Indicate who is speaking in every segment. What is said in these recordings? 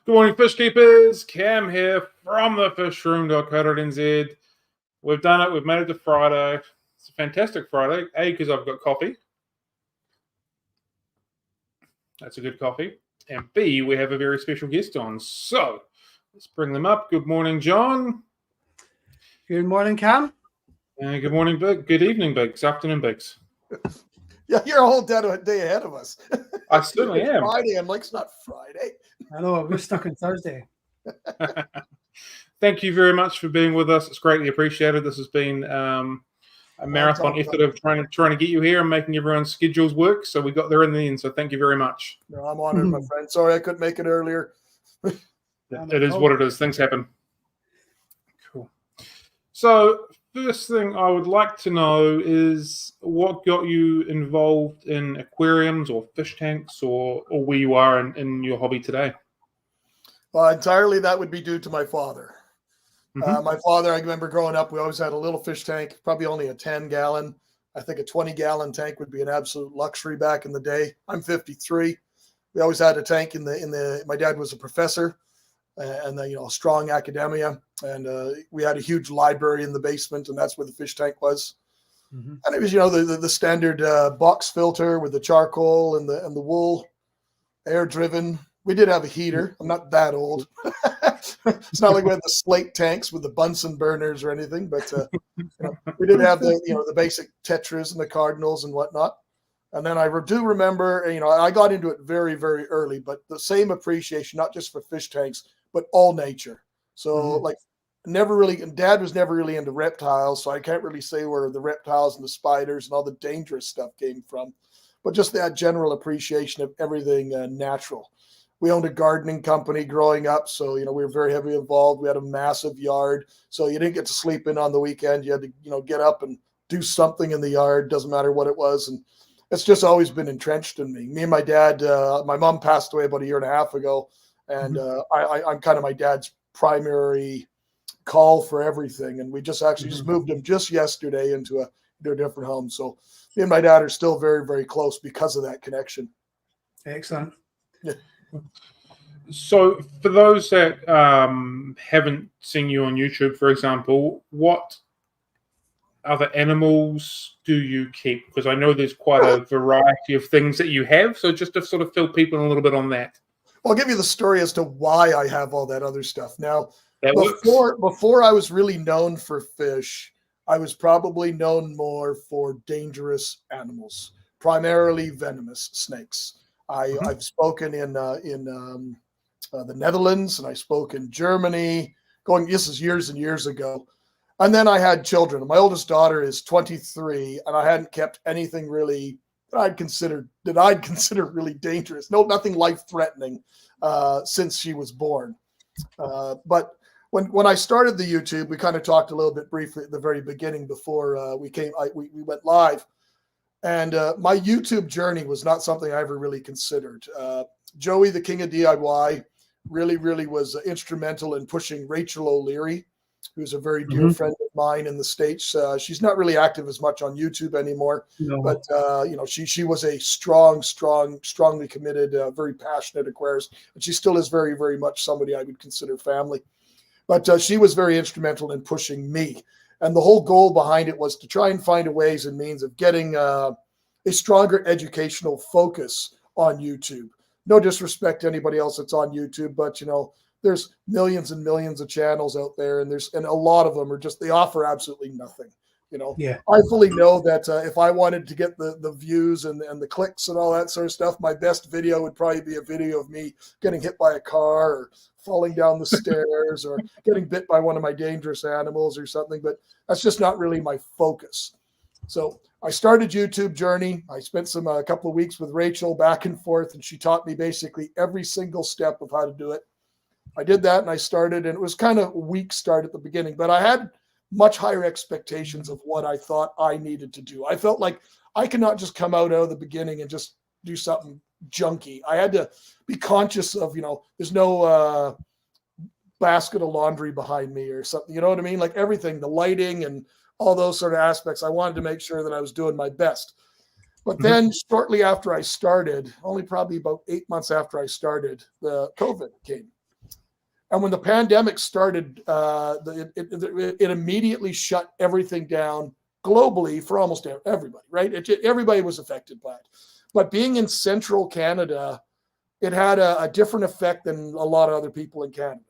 Speaker 1: Good morning, fish keepers. Cam here from the fishroom.co.nz. We've done it. We've made it to Friday. It's a fantastic Friday. A, because I've got coffee. That's a good coffee. And B, we have a very special guest on. So let's bring them up. Good morning, John.
Speaker 2: Good morning, Cam.
Speaker 1: Good morning, Big. Good evening, Biggs. Afternoon, Biggs.
Speaker 3: Yeah, you're a whole day ahead of us.
Speaker 1: I certainly am.
Speaker 3: Friday. I'm like, it's not Friday.
Speaker 2: I know, we're stuck on Thursday.
Speaker 1: Thank you very much for being with us. It's greatly appreciated. This has been a marathon effort of trying to get you here and making everyone's schedules work. So we got there in the end. So thank you very much.
Speaker 3: No, I'm honored, my friend. Sorry I couldn't make it earlier.
Speaker 1: It is what it is. Things happen. Cool. So first thing I would like to know is what got you involved in aquariums or fish tanks or where you are in your hobby today?
Speaker 3: Entirely that would be due to my father. My father, I remember growing up, we always had a little fish tank, probably only a 10-gallon. I think a 20-gallon tank would be an absolute luxury back in the day. I'm 53. We always had a tank in the. My dad was a professor, and strong academia, and we had a huge library in the basement, and that's where the fish tank was. And it was the standard box filter with the charcoal and the wool, air driven. We did have a heater. I'm not that old. It's not like we had the slate tanks with the Bunsen burners or anything, but we did have the basic Tetras and the Cardinals and whatnot. And then I do remember, I got into it very, very early, but the same appreciation, not just for fish tanks, but all nature. So Dad was never really into reptiles, so I can't really say where the reptiles and the spiders and all the dangerous stuff came from, but just that general appreciation of everything natural. We owned a gardening company growing up, so we were very heavily involved. We had a massive yard, so you didn't get to sleep in on the weekend. You had to get up and do something in the yard. Doesn't matter what it was, and it's just always been entrenched in me. Me and my dad. My mom passed away about a year and a half ago, and I'm kind of my dad's primary call for everything. And we just moved him just yesterday into a different home. So me and my dad are still very, very close because of that connection.
Speaker 2: Excellent.
Speaker 3: Yeah.
Speaker 1: So for those that haven't seen you on YouTube, for example, what other animals do you keep? Because I know there's quite a variety of things that you have. So just to sort of fill people in a little bit on that.
Speaker 3: I'll give you the story as to why I have all that other stuff. Now, before I was really known for fish, I was probably known more for dangerous animals, primarily venomous snakes. I've spoken in the Netherlands, and I spoke in Germany. This is years and years ago. And then I had children. My oldest daughter is 23, and I hadn't kept anything really that I'd consider really dangerous. No, nothing life-threatening since she was born. But when I started the YouTube, we kind of talked a little bit briefly at the very beginning before we went live. And my YouTube journey was not something I ever really considered. Joey, the King of DIY, really, really was instrumental in pushing Rachel O'Leary, who's a very dear friend of mine in the States. She's not really active as much on YouTube anymore, but she was a strongly committed, very passionate aquarist, and she still is very, very much somebody I would consider family. But she was very instrumental in pushing me. And the whole goal behind it was to try and find a ways and means of getting a stronger educational focus on YouTube. No disrespect to anybody else that's on YouTube, but there's millions and millions of channels out there, and a lot of them are they offer absolutely nothing. I fully know that if I wanted to get the views and the clicks and all that sort of stuff, my best video would probably be a video of me getting hit by a car or falling down the stairs or getting bit by one of my dangerous animals or something, but that's just not really my focus. So I started YouTube journey. I spent a couple of weeks with Rachel back and forth, and she taught me basically every single step of how to do it. I did that and I started, and it was kind of a weak start at the beginning, but I had much higher expectations of what I thought I needed to do. I felt like I could not just come out of the beginning and just do something junky. I had to be conscious of, there's no basket of laundry behind me or something. You know what I mean? Like everything, the lighting and all those sort of aspects, I wanted to make sure that I was doing my best. But then shortly after I started, only probably about 8 months after I started, the COVID came. And when the pandemic started, it immediately shut everything down globally for almost everybody, right? Everybody was affected by it. But being in central Canada, it had a different effect than a lot of other people in Canada.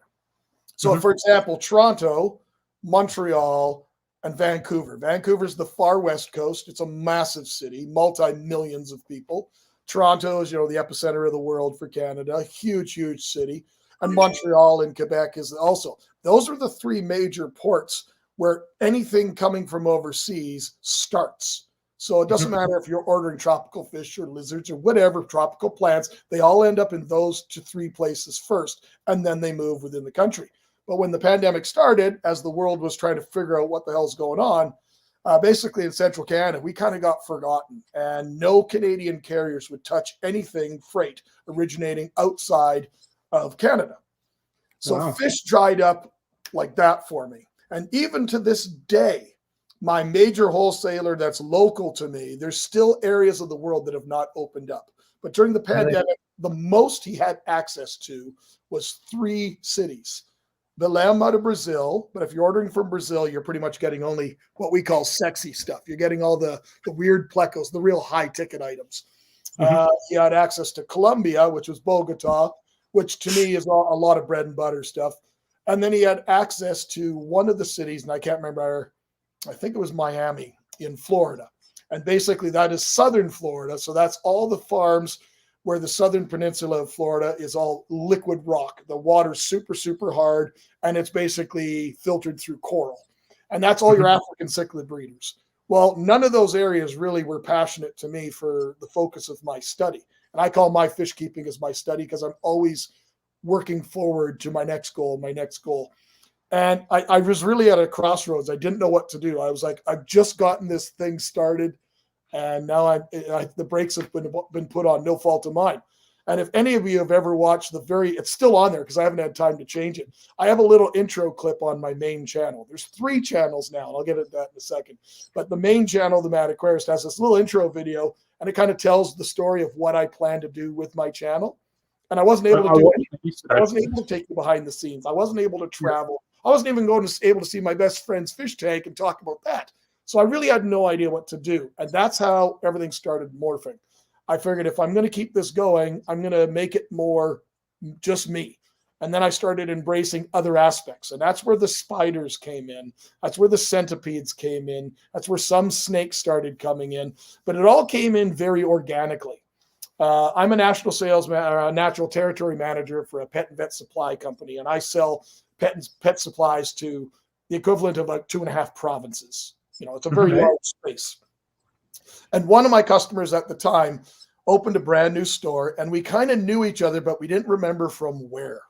Speaker 3: So, for example, Toronto, Montreal, and Vancouver. Vancouver's the far west coast. It's a massive city, multi-millions of people. Toronto is, the epicenter of the world for Canada, huge, huge city. And Montreal in Quebec is also. Those are the three major ports where anything coming from overseas starts. So it doesn't matter if you're ordering tropical fish or lizards or whatever, tropical plants, they all end up in those 2 3 places first, and then they move within the country. But when the pandemic started, as the world was trying to figure out what the hell's going on, basically in central Canada, we kind of got forgotten, and no Canadian carriers would touch anything freight originating outside of Canada. So fish dried up like that for me. And even to this day, my major wholesaler that's local to me, there's still areas of the world that have not opened up. But during the pandemic, the most he had access to was 3 cities. Belém out of Brazil, but if you're ordering from Brazil, you're pretty much getting only what we call sexy stuff. You're getting all the weird plecos, the real high-ticket items. He had access to Colombia, which was Bogota, which to me is a lot of bread and butter stuff. And then he had access to one of the cities, and I can't remember, I think it was Miami in Florida. And basically that is southern Florida. So that's all the farms where the southern peninsula of Florida is all liquid rock. The water's super, super hard, and it's basically filtered through coral. And that's all your African cichlid breeders. Well, none of those areas really were passionate to me for the focus of my study. And I call my fish keeping as my study because I'm always working forward to my next goal. And I was really at a crossroads. I didn't know what to do. I was like, I've just gotten this thing started, and now the brakes have been put on, no fault of mine. And if any of you have ever watched it's still on there because I haven't had time to change it. I have a little intro clip on my main channel. There's 3 channels now, and I'll get at that in a second. But the main channel, the Mad Aquarist, has this little intro video, and it kind of tells the story of what I plan to do with my channel. And I wasn't able to do it. I wasn't able to take you behind the scenes. I wasn't able to travel. I wasn't even able to see my best friend's fish tank and talk about that. So I really had no idea what to do. And that's how everything started morphing. I figured if I'm going to keep this going, I'm going to make it more just me. And then I started embracing other aspects. And that's where the spiders came in. That's where the centipedes came in. That's where some snakes started coming in. But it all came in very organically. I'm a national natural territory manager for a pet and vet supply company. And I sell pet supplies to the equivalent of like 2.5 provinces. It's a very large space. And one of my customers at the time opened a brand new store, and we kind of knew each other, but we didn't remember from where.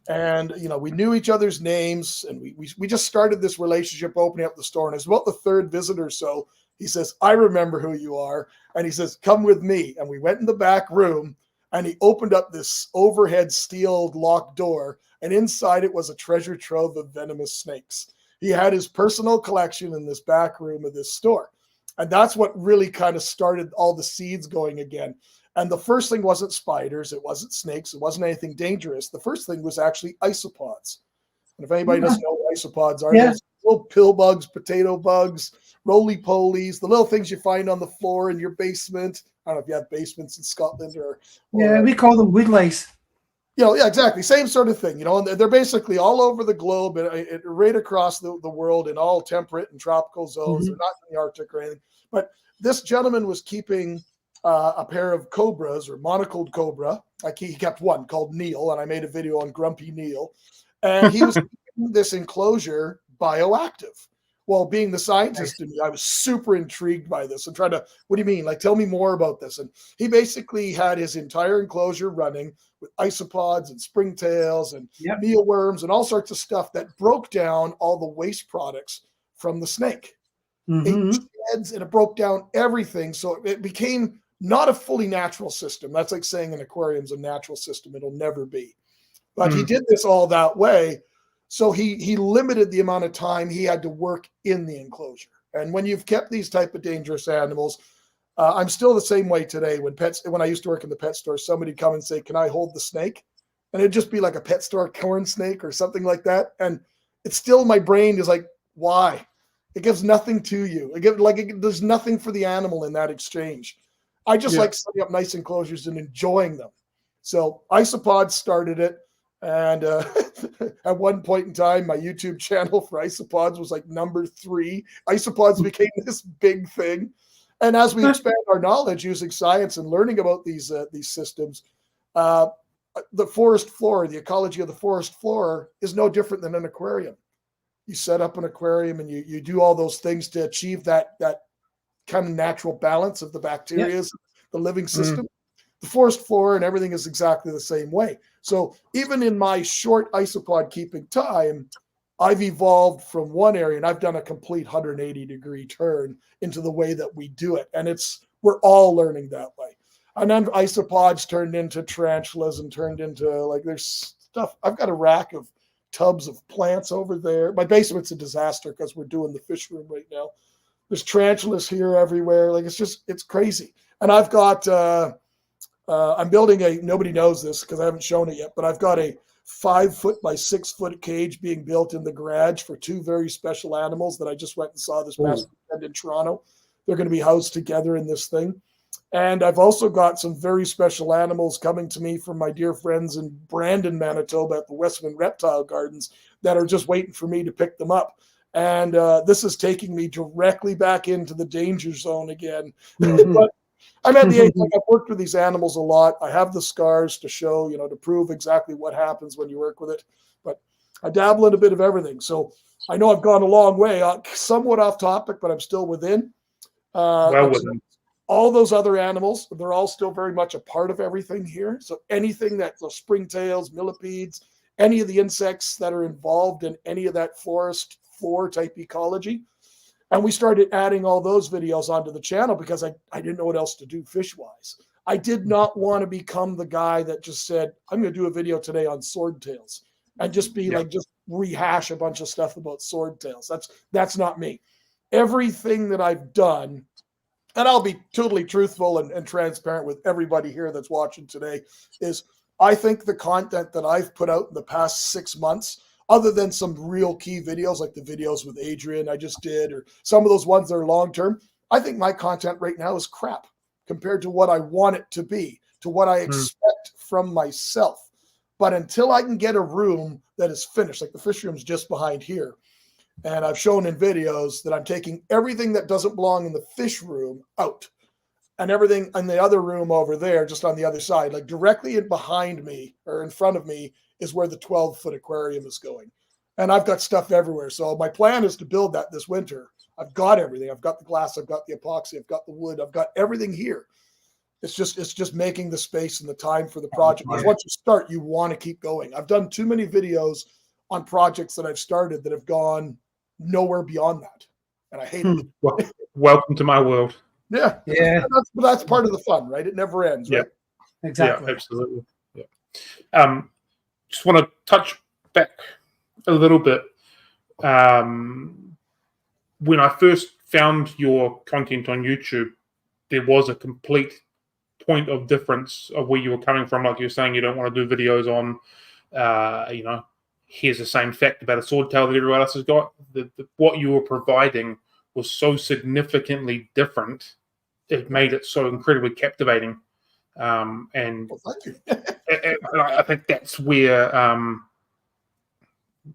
Speaker 3: And, we knew each other's names, and we just started this relationship opening up the store. And it's about the 3rd visit or so. He says, I remember who you are. And he says, come with me. And we went in the back room, and he opened up this overhead steel locked door. And inside it was a treasure trove of venomous snakes. He had his personal collection in this back room of this store. And that's what really kind of started all the seeds going again. And the first thing wasn't spiders. It wasn't snakes. It wasn't anything dangerous. The first thing was actually isopods. And if anybody doesn't know what isopods are, those little pill bugs, potato bugs, roly-polies, the little things you find on the floor in your basement. I don't know if you have basements in Scotland or
Speaker 2: we call them weed lice.
Speaker 3: Yeah, exactly. Same sort of thing, and they're basically all over the globe, and right across the world in all temperate and tropical zones. They're not in the Arctic or anything. But this gentleman was keeping a pair of cobras, or monocled cobra. He kept one called Neil, and I made a video on Grumpy Neil. And he was keeping this enclosure bioactive. Well, being the scientist in me, I was super intrigued by this and trying to, what do you mean? Like, tell me more about this. And he basically had his entire enclosure running with isopods and springtails and mealworms and all sorts of stuff that broke down all the waste products from the snake. Ate sheds, and it broke down everything. So it became not a fully natural system. That's like saying an aquarium's a natural system. It'll never be. But he did this all that way. So he limited the amount of time he had to work in the enclosure. And when you've kept these type of dangerous animals, I'm still the same way today. When I used to work in the pet store, somebody come and say, can I hold the snake? and it'd just be like a pet store corn snake or something like that. And it's still, my brain is like, why? It gives nothing to you. There's nothing for the animal in that exchange. I just like setting up nice enclosures and enjoying them. So isopods started it. And at one point in time, my YouTube channel for isopods was like number 3. Isopods became this big thing. And as we expand our knowledge using science and learning about these systems, the forest floor, the ecology of the forest floor is no different than an aquarium. You set up an aquarium and you do all those things to achieve that kind of natural balance of the bacteria, the living system. The forest floor and everything is exactly the same way. So even in my short isopod keeping time, I've evolved from one area and I've done a complete 180-degree turn into the way that we do it. And we're all learning that way. And then isopods turned into tarantulas and turned into, like, there's stuff. I've got a rack of tubs of plants over there. My basement's a disaster because we're doing the fish room right now. There's tarantulas here everywhere. Like, it's crazy. And I've got, I'm building nobody knows this because I haven't shown it yet, but I've got a 5-foot by 6-foot cage being built in the garage for 2 very special animals that I just went and saw this past weekend in Toronto. They're going to be housed together in this thing. And I've also got some very special animals coming to me from my dear friends in Brandon, Manitoba at the Westman Reptile Gardens that are just waiting for me to pick them up. And this is taking me directly back into the danger zone again. But I'm at the age, like, I've worked with these animals a lot. I have the scars to show, to prove exactly what happens when you work with it. But I dabble in a bit of everything. So I know I've gone a long way, somewhat off topic, but I'm still within.
Speaker 1: Within.
Speaker 3: All those other animals, they're all still very much a part of everything here. So anything the springtails, millipedes, any of the insects that are involved in any of that forest floor type ecology. And we started adding all those videos onto the channel because I didn't know what else to do fish-wise. I did not want to become the guy that just said, I'm going to do a video today on swordtails and just be just rehash a bunch of stuff about swordtails. That's not me. Everything that I've done, and I'll be totally truthful and transparent with everybody here that's watching today, is I think the content that I've put out in the past 6 months, other than some real key videos like the videos with Adrian I just did, or some of those ones that are long-term, I think my content right now is crap compared to what I want it to be, to what I expect from myself. But until I can get a room that is finished, like the fish room's just behind here, and I've shown in videos that I'm taking everything that doesn't belong in the fish room out, and everything in the other room over there, just on the other side, like directly in behind me or in front of me, is where the 12-foot aquarium is going. And I've got stuff everywhere. So my plan is to build that this winter. I've got everything. I've got the glass. I've got the epoxy. I've got the wood. I've got everything here. It's just making the space and the time for the project. Because once you start, you want to keep going. I've done too many videos on projects that I've started that have gone nowhere beyond that. And I hate it.
Speaker 1: Welcome to my world.
Speaker 3: Yeah. That's part of the fun, right? It never ends, right?
Speaker 2: Exactly.
Speaker 1: Yeah, absolutely. Yeah. Just want to touch back a little bit. When I first found your content on YouTube, there was a complete point of difference of where you were coming from. Like you're saying, you don't want to do videos on, here's the same fact about a swordtail that everyone else has got. What you were providing was so significantly different. It made it so incredibly captivating. And
Speaker 3: Thank you.
Speaker 1: and I think that's where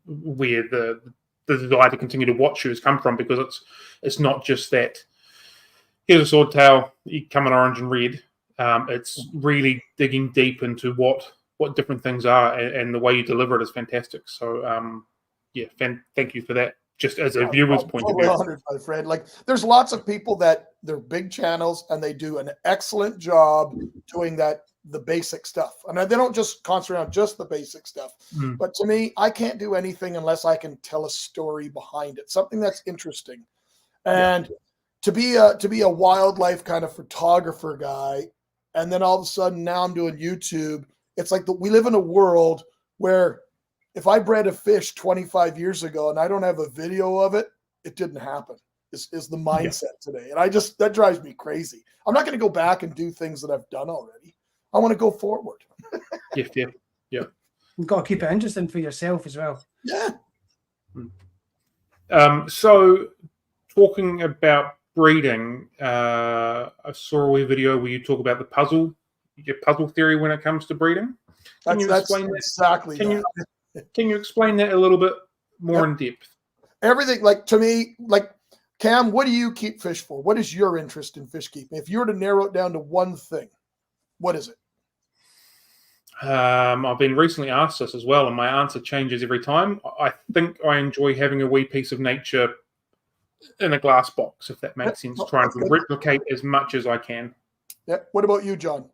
Speaker 1: the desire to continue to watch you has come from, because it's not just that here's a swordtail, you come in orange and red. It's really digging deep into what different things are, and the way you deliver it is fantastic. So thank you for that. Just as a viewer's point of view.
Speaker 3: Honored, my friend. Like, there's lots of people that they're big channels and they do an excellent job doing the basic stuff. And they don't just concentrate on just the basic stuff. But to me, I can't do anything unless I can tell a story behind it, something that's interesting. And to be a wildlife kind of photographer guy, and then all of a sudden now I'm doing YouTube. It's like we live in a world where if I bred a fish 25 years ago and I don't have a video of it, it didn't happen. Is the mindset today. And that drives me crazy. I'm not going to go back and do things that I've done already. I want to go forward.
Speaker 1: Yeah.
Speaker 2: You've got to keep it interesting for yourself as well.
Speaker 3: Yeah.
Speaker 1: So talking about breeding, I saw a wee video where you talk about your puzzle theory when it comes to breeding. Can you explain that?
Speaker 3: Exactly.
Speaker 1: Can you explain that a little bit more in depth?
Speaker 3: Everything, like, to me, like, Cam, what do you keep fish for? What is your interest in fish keeping? If you were to narrow it down to one thing, what is it?
Speaker 1: I've been recently asked this as well, and my answer changes every time. I think I enjoy having a wee piece of nature in a glass box, if that makes sense, trying to replicate as much as I can.
Speaker 3: Yeah. What about you, John?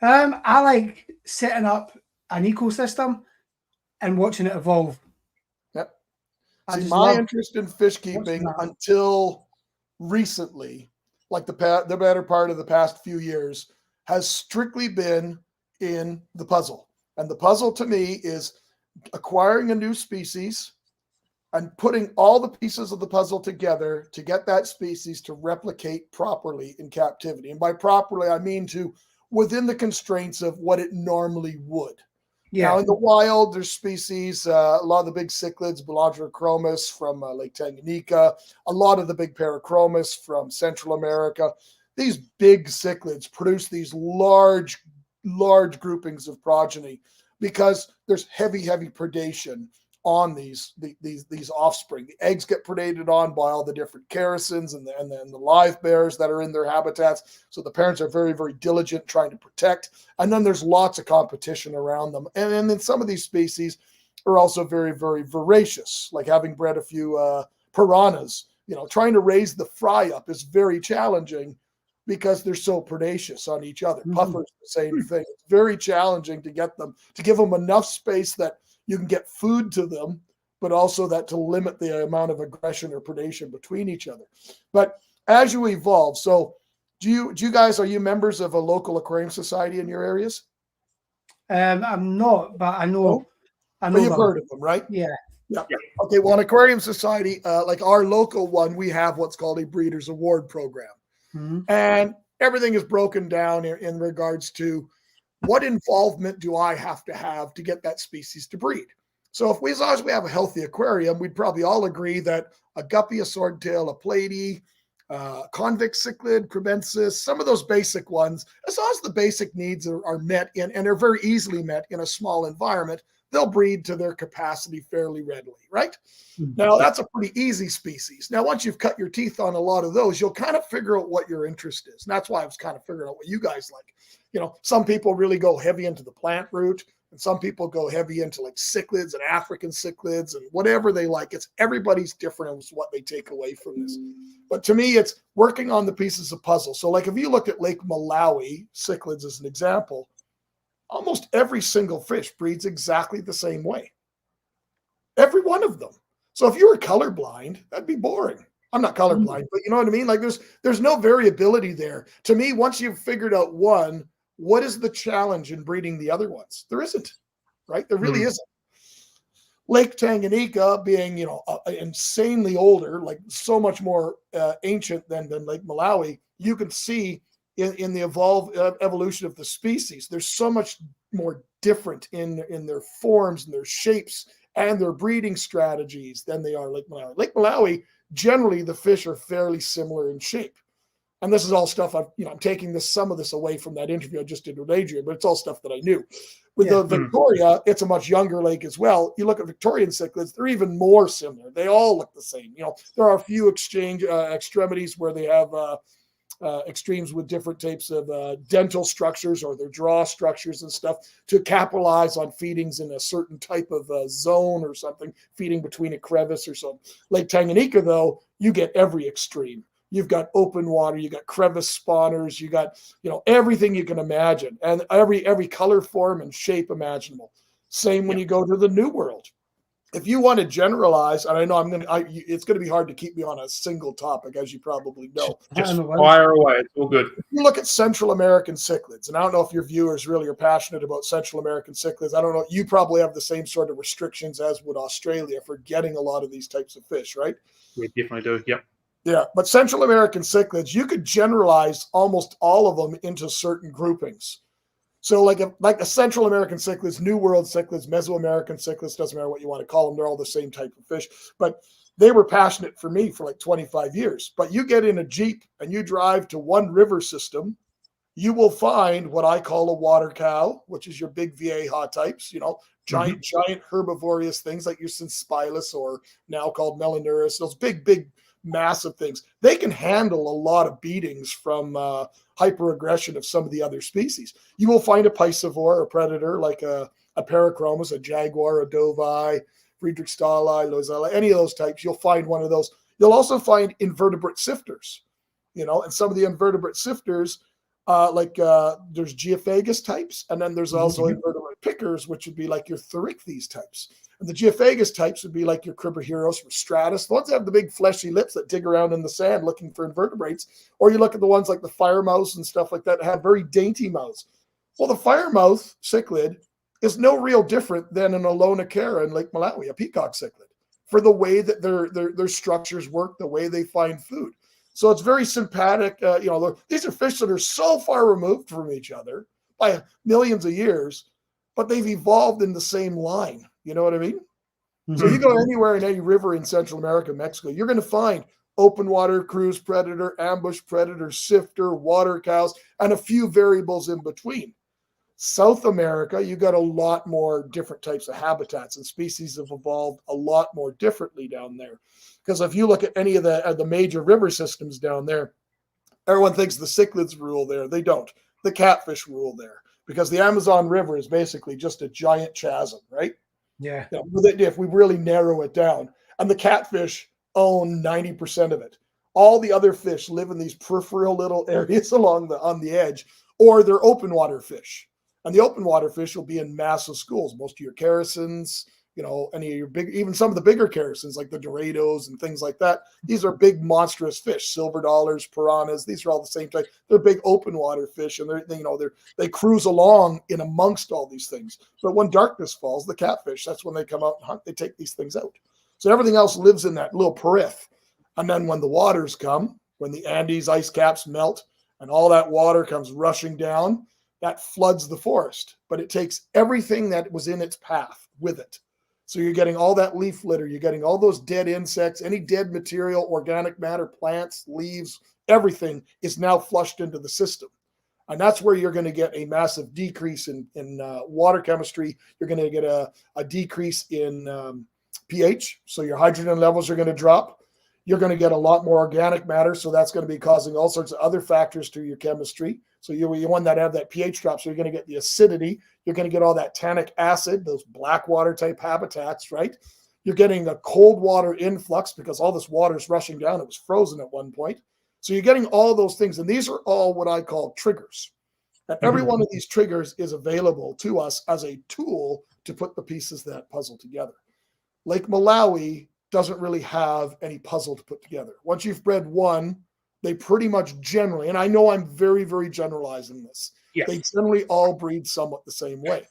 Speaker 2: I like setting up an ecosystem and watching it evolve.
Speaker 3: Yep. See, my interest in fish keeping until recently, like the better part of the past few years, has strictly been in the puzzle. And the puzzle to me is acquiring a new species and putting all the pieces of the puzzle together to get that species to replicate properly in captivity. And by properly, I mean to within the constraints of what it normally would. Yeah. Now, in the wild, there's species, a lot of the big cichlids, Belodrochromis from Lake Tanganyika, a lot of the big Parachromis from Central America. These big cichlids produce these large groupings of progeny because there's heavy predation on these offspring. The eggs get predated on by all the different characins and then the live bears that are in their habitats. So the parents are very, very diligent trying to protect. And then there's lots of competition around them. And then some of these species are also very, very voracious, like having bred a few piranhas. Trying to raise the fry up is very challenging because they're so predacious on each other. Puffers, the same thing. It's very challenging to get them, to give them enough space that you can get food to them, but also that to limit the amount of aggression or predation between each other. But as you evolve, so do you guys, are you members of a local aquarium society in your areas?
Speaker 2: I'm not, but I know.
Speaker 3: But you've heard of them, right?
Speaker 2: Yeah.
Speaker 3: Okay, well, an aquarium society, like our local one, we have what's called a Breeders' Award program. And everything is broken down in regards to what involvement do I have to get that species to breed? So as long as we have a healthy aquarium, we'd probably all agree that a guppy, a swordtail, a platy, convex cichlid, crebensis, some of those basic ones, as long as the basic needs are met and are very easily met in a small environment, they'll breed to their capacity fairly readily, right? Now, that's a pretty easy species. Now, once you've cut your teeth on a lot of those, you'll kind of figure out what your interest is. And that's why I was kind of figuring out what you guys like. Some people really go heavy into the plant root, and some people go heavy into like cichlids and African cichlids and whatever they like. Everybody's different as what they take away from this. But to me, it's working on the pieces of puzzle. So like if you look at Lake Malawi, cichlids as an example, almost every single fish breeds exactly the same way. Every one of them. So if you were colorblind, that'd be boring. I'm not colorblind, but you know what I mean? Like there's no variability there. To me, once you've figured out one, what is the challenge in breeding the other ones? There isn't, right? There really isn't. Lake Tanganyika being, insanely older, like so much more ancient than Lake Malawi, you can see in the evolution of the species, there's so much more different in their forms and their shapes and their breeding strategies than they are Lake Malawi. Lake Malawi, generally the fish are fairly similar in shape. And this is all stuff I'm taking some of this away from that interview I just did with Adrian, but it's all stuff that I knew. With the Victoria, it's a much younger lake as well. You look at Victorian cichlids, they're even more similar. They all look the same. There are a few extremities where they have extremes with different types of dental structures or their jaw structures and stuff to capitalize on feedings in a certain type of zone or something, feeding between a crevice or something. Lake Tanganyika, though, you get every extreme. You've got open water, you got crevice spawners, you got everything you can imagine, and every color, form, and shape imaginable. Same when you go to the New World. If you want to generalize, and I know it's going to be hard to keep me on a single topic, as you probably know.
Speaker 1: Just fire away. It's all good.
Speaker 3: If you look at Central American cichlids, and I don't know if your viewers really are passionate about Central American cichlids. I don't know. You probably have the same sort of restrictions as would Australia for getting a lot of these types of fish, right?
Speaker 1: We definitely do. Yep.
Speaker 3: Yeah, but Central American cichlids, you could generalize almost all of them into certain groupings. So like a Central American cichlids, New World cichlids, Mesoamerican cichlids, doesn't matter what you want to call them, they're all the same type of fish. But they were passionate for me for like 25 years. But you get in a Jeep and you drive to one river system, you will find what I call a water cow, which is your big Vieja types, giant herbivorous things like your Synspilus, or now called Melanurus, those big, massive things. They can handle a lot of beatings from hyperaggression of some of the other species. You will find a piscivore, a predator, like a Parachromis, a jaguar, a dovi, Friedrichstali, Lozella, any of those types. You'll find one of those. You'll also find invertebrate sifters, and some of the invertebrate sifters, there's Geophagus types, and then there's also invertebrate pickers, which would be like your Therichthes types. And the Geophagus types would be like your Cribriheros rostratus, the ones that have the big fleshy lips that dig around in the sand looking for invertebrates. Or you look at the ones like the firemouths and stuff like that that have very dainty mouths. Well, the firemouth cichlid is no real different than an Alonocara in Lake Malawi, a peacock cichlid, for the way that their structures work, the way they find food. So it's very sympathetic. These are fish that are so far removed from each other by millions of years, but they've evolved in the same line. You know what I mean? Mm-hmm. So you go anywhere in any river in Central America, Mexico, you're going to find open water cruise predator, ambush predator, sifter, water cows, and a few variables in between. South America, you got a lot more different types of habitats, and species have evolved a lot more differently down there. Because if you look at any of the major river systems down there, everyone thinks the cichlids rule there. They don't. The catfish rule there, because the Amazon River is basically just a giant chasm, right?
Speaker 2: Yeah.
Speaker 3: If we really narrow it down, and the catfish own 90% of it. All the other fish live in these peripheral little areas on the edge, or they're open water fish. And the open water fish will be in massive schools. Most of your characins, any of your big, even some of the bigger characins like the Dorados and things like that. These are big, monstrous fish. Silver dollars, piranhas. These are all the same type. They're big open water fish, and they cruise along in amongst all these things. But when darkness falls, the catfish, that's when they come out and hunt. They take these things out. So everything else lives in that little periph. And then when the waters come, when the Andes ice caps melt and all that water comes rushing down, that floods the forest. But it takes everything that was in its path with it. So you're getting all that leaf litter, you're getting all those dead insects, any dead material, organic matter, plants, leaves, everything is now flushed into the system. And that's where you're going to get a massive decrease in water chemistry. You're going to get a decrease in pH. So your hydrogen levels are going to drop. You're going to get a lot more organic matter. So that's going to be causing all sorts of other factors to your chemistry. So you want that to have that pH drop. So you're going to get the acidity. You're going to get all that tannic acid, those black water type habitats, right? You're getting a cold water influx because all this water is rushing down. It was frozen at one point. So you're getting all those things. And these are all what I call triggers. And every one of these triggers is available to us as a tool to put the pieces of that puzzle together. Lake Malawi doesn't really have any puzzle to put together. Once you've bred one, they pretty much generally, and I know I'm very, very generalizing this, they generally all breed somewhat the same way.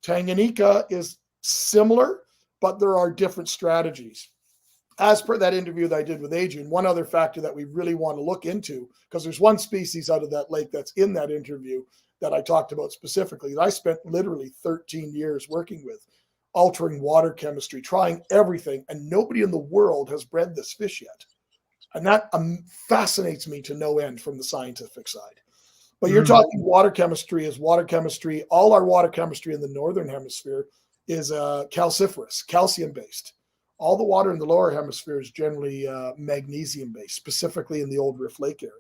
Speaker 3: Tanganyika is similar, but there are different strategies. As per that interview that I did with Adrian, one other factor that we really want to look into, because there's one species out of that lake that's in that interview that I talked about specifically, that I spent literally 13 years working with, altering water chemistry, trying everything, and nobody in the world has bred this fish yet. And that fascinates me to no end from the scientific side. But you're talking water chemistry is water chemistry. All our water chemistry in the northern hemisphere is calciferous, calcium-based. All the water in the lower hemisphere is generally magnesium-based, specifically in the Old Rift Lake area.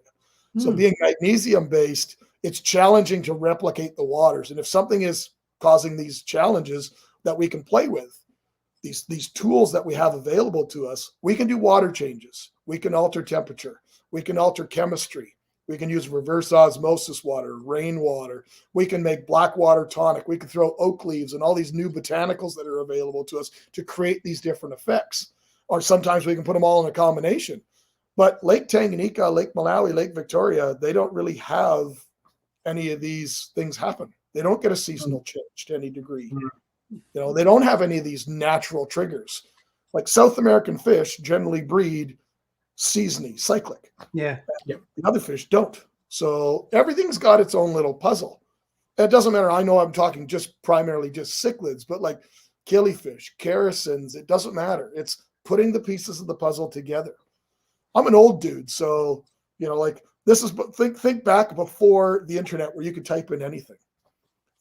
Speaker 3: So being magnesium-based, it's challenging to replicate the waters. And if something is causing these challenges that we can play with, these tools that we have available to us, we can do water changes. We can alter temperature. We can alter chemistry. We can use reverse osmosis water, rainwater. We can make black water tonic. We can throw oak leaves and all these new botanicals that are available to us to create these different effects. Or sometimes we can put them all in a combination. But Lake Tanganyika, Lake Malawi, Lake Victoria, they don't really have any of these things happen. They don't get a seasonal change to any degree. They don't have any of these natural triggers. Like South American fish generally breed seasonally, cyclic.
Speaker 2: Yeah.
Speaker 3: The other fish don't. So everything's got its own little puzzle. It doesn't matter. I know I'm talking just primarily just cichlids, but like killifish, characins, it doesn't matter. It's putting the pieces of the puzzle together. I'm an old dude, so like this is. Think back before the internet, where you could type in anything.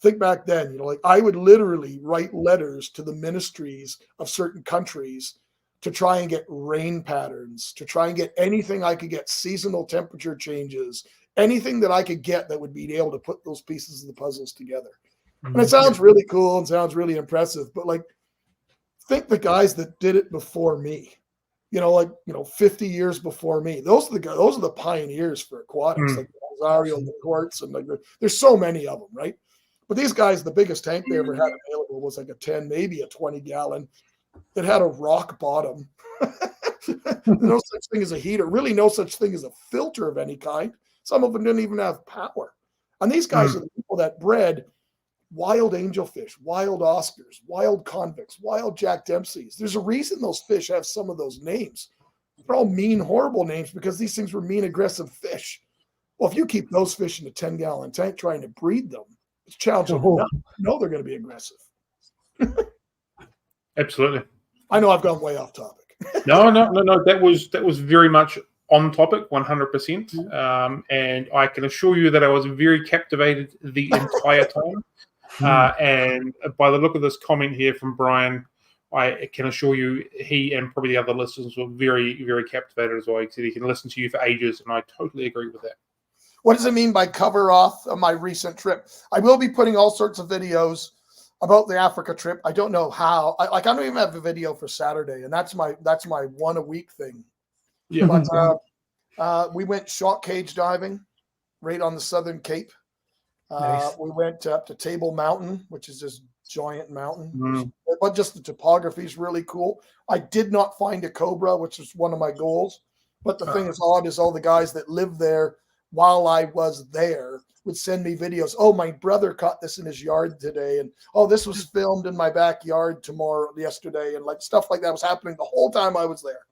Speaker 3: Think back then, like I would literally write letters to the ministries of certain countries to try and get rain patterns, to try and get anything I could get, seasonal temperature changes, anything that I could get that would be able to put those pieces of the puzzles together. And it sounds really cool and sounds really impressive, but like, think the guys that did it before me, 50 years before me. Those are the pioneers for aquatics, like Rosario, the Quartz, and like there's so many of them, right? But these guys, the biggest tank they ever had available was like a 10, maybe a 20 gallon. It had a rock bottom. No such thing as a heater, really no such thing as a filter of any kind. Some of them didn't even have power. And these guys are the people that bred wild angelfish, wild Oscars, wild convicts, wild Jack Dempseys. There's a reason those fish have some of those names. They're all mean, horrible names because these things were mean, aggressive fish. Well, if you keep those fish in a 10-gallon tank trying to breed them, it's challenging enough. You know they're going to be aggressive.
Speaker 1: Absolutely.
Speaker 3: I know I've gone way off topic.
Speaker 1: No. That was very much on topic, 100%. And I can assure you that I was very captivated the entire time. And by the look of this comment here from Brian, I can assure you he and probably the other listeners were very, very captivated as well. He said he can listen to you for ages, and I totally agree with that.
Speaker 3: What does it mean by cover off of my recent trip? I will be putting all sorts of videos about the Africa trip. I don't know how. I don't even have a video for Saturday, and that's my 1 a week thing.
Speaker 1: Yeah.
Speaker 3: But we went shock cage diving right on the Southern Cape.
Speaker 2: Nice.
Speaker 3: We went up to Table Mountain, which is this giant mountain. But just the topography is really cool. I did not find a cobra, which was one of my goals. But the thing that's odd is all the guys that live there while I was there would send me videos. Oh, my brother caught this in his yard today. And, oh, this was filmed in my backyard yesterday. And like stuff like that was happening the whole time I was there.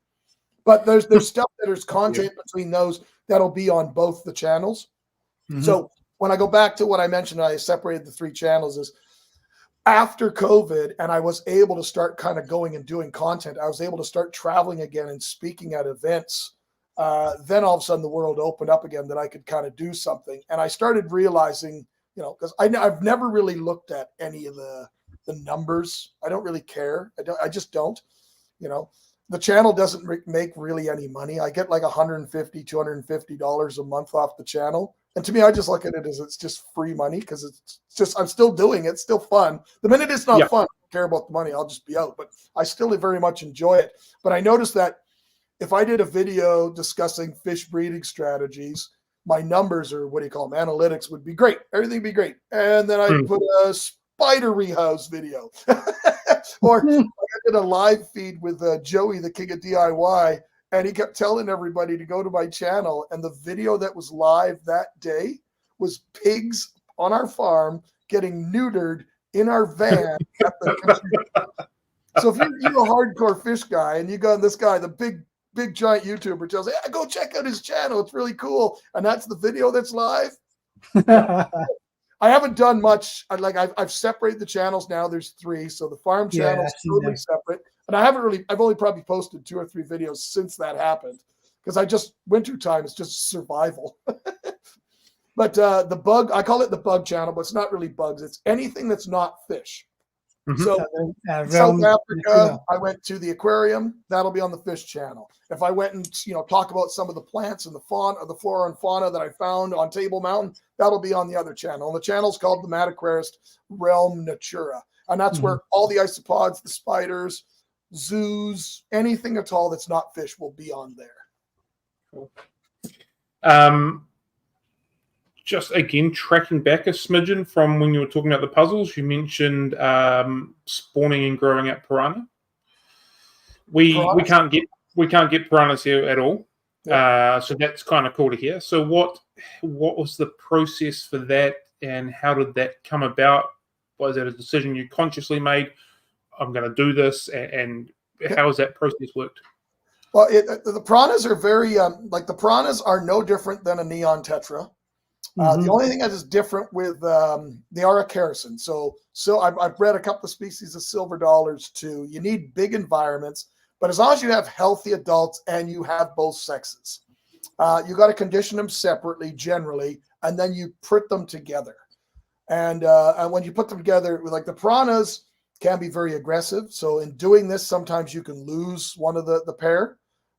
Speaker 3: But there's stuff there's content between those that'll be on both the channels. So when I go back to what I mentioned, I separated the 3 channels is after COVID, and I was able to start kind of going and doing content. I was able to start traveling again and speaking at events. Then all of a sudden the world opened up again that I could kind of do something. And I started realizing, because I've never really looked at any of the numbers. I don't really care. I just don't, the channel doesn't make really any money. I get like $150, $250 a month off the channel. And to me, I just look at it as it's just free money because it's just, I'm still doing it. It's still fun. The minute it's not fun, I don't care about the money. I'll just be out, but I still very much enjoy it. But I noticed that if I did a video discussing fish breeding strategies, my numbers, or what do you call them, analytics, would be great. Everything would be great. And then I put a spider rehouse video. Or I did a live feed with Joey, the king of DIY, and he kept telling everybody to go to my channel. And the video that was live that day was pigs on our farm getting neutered in our van. So if you're a hardcore fish guy and you got this guy, the big giant YouTuber tells you, yeah, go check out his channel. It's really cool. And that's the video that's live. I haven't done much. I've separated the channels now. There's 3. So the farm channel is totally separate. And I've only probably posted 2 or 3 videos since that happened because wintertime is just survival. But the bug, I call it the bug channel, but it's not really bugs. It's anything that's not fish. So South Africa, I went to the aquarium. That'll be on the fish channel. If I went and talk about some of the plants and the fauna, the flora and fauna that I found on Table Mountain, that'll be on the other channel. And the channel's called the Mad Aquarist Realm Natura, and that's where all the isopods, the spiders, zoos, anything at all that's not fish will be on there.
Speaker 1: Cool. Just again, tracking back a smidgen from when you were talking about the puzzles, you mentioned spawning and growing up piranha. We can't get piranhas here at all, so that's kind of cool to hear. So what was the process for that, and how did that come about? Was that a decision you consciously made? I'm going to do this, and how has that process worked?
Speaker 3: Well, the piranhas are very the piranhas are no different than a neon tetra. The only thing that is different with they are acaricin. So I've bred a couple of species of silver dollars too. You need big environments, but as long as you have healthy adults and you have both sexes, you got to condition them separately generally, and then you put them together. And when you put them together, like the piranhas can be very aggressive. So in doing this, sometimes you can lose one of the pair.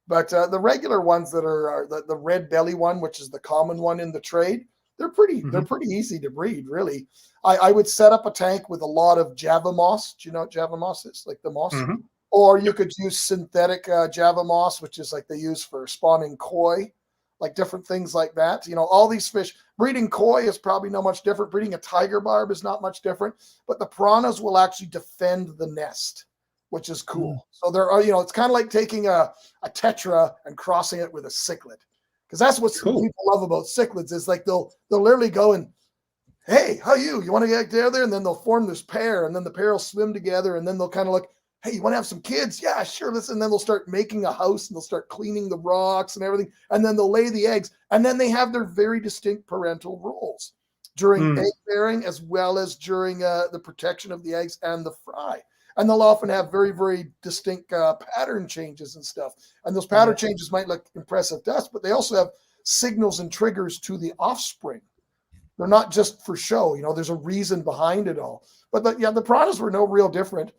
Speaker 3: But the regular ones that are the red belly one, which is the common one in the trade, they're pretty easy to breed, really. I would set up a tank with a lot of Java moss. Do you know what Java moss is? Like the moss. Or you could use synthetic Java moss, which is like they use for spawning koi, like different things like that. You know, all these fish, breeding koi is probably not much different. Breeding a tiger barb is not much different. But the piranhas will actually defend the nest, which is cool. So there are, you know, it's kind of like taking a tetra and crossing it with a cichlid. Because that's what people love about cichlids is like they'll literally go and, hey, how you want to get together? And then they'll form this pair, and then the pair will swim together, and then they'll kind of like, hey, you want to have some kids? Yeah, sure. Listen, and then they'll start making a house, and they'll start cleaning the rocks and everything, and then they'll lay the eggs, and then they have their very distinct parental roles during egg bearing as well as during the protection of the eggs and the fry. And they'll often have very, very distinct pattern changes and stuff. And those pattern changes might look impressive to us, but they also have signals and triggers to the offspring. They're not just for show. You know, there's a reason behind it all. But the piranhas were no real different.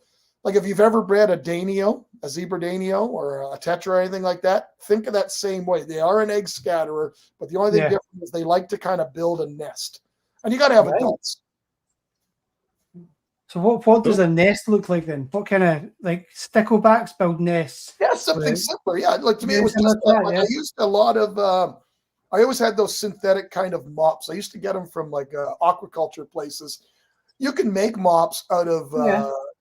Speaker 3: Like if you've ever bred a danio, a zebra danio, or a tetra or anything like that, think of that same way. They are an egg scatterer, but the only thing different is they like to kind of build a nest. And you got to have adults.
Speaker 2: So what does a nest look like then? What kind of like sticklebacks build nests?
Speaker 3: Yeah, something simpler. Yeah, like to me it was just I used a lot of I always had those synthetic kind of mops. I used to get them from like aquaculture places. You can make mops out of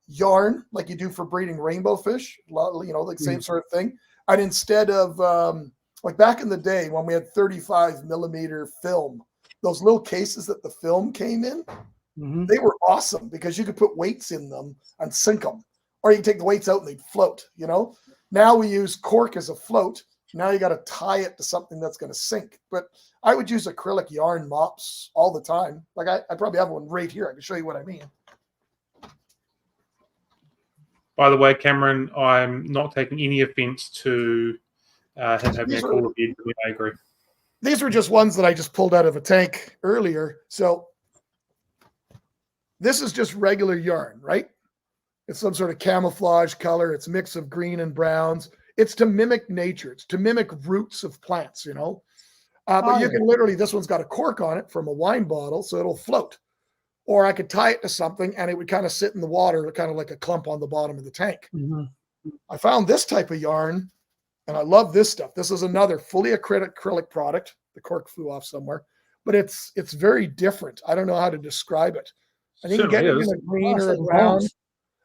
Speaker 3: yarn like you do for breeding rainbow fish, you know, like same sort of thing. And instead of like back in the day when we had 35 millimeter film, those little cases that the film came in, they were awesome because you could put weights in them and sink them, or you can take the weights out and they'd float. You know, now we use cork as a float. Now you got to tie it to something that's going to sink. But I would use acrylic yarn mops all the time. Like I probably have one right here. I can show you what I mean.
Speaker 1: By the way, Cameron, I'm not taking any offense to him having a call review. I agree.
Speaker 3: These were just ones that I just pulled out of a tank earlier. So this is just regular yarn, right? It's some sort of camouflage color. It's a mix of green and browns. It's to mimic nature. It's to mimic roots of plants, you know. But you can literally, this one's got a cork on it from a wine bottle, so it'll float. Or I could tie it to something and it would kind of sit in the water, kind of like a clump on the bottom of the tank. I found this type of yarn, and I love this stuff. This is another fully acrylic product. The cork flew off somewhere, but it's very different. I don't know how to describe it. I think you get it in a green or a brown.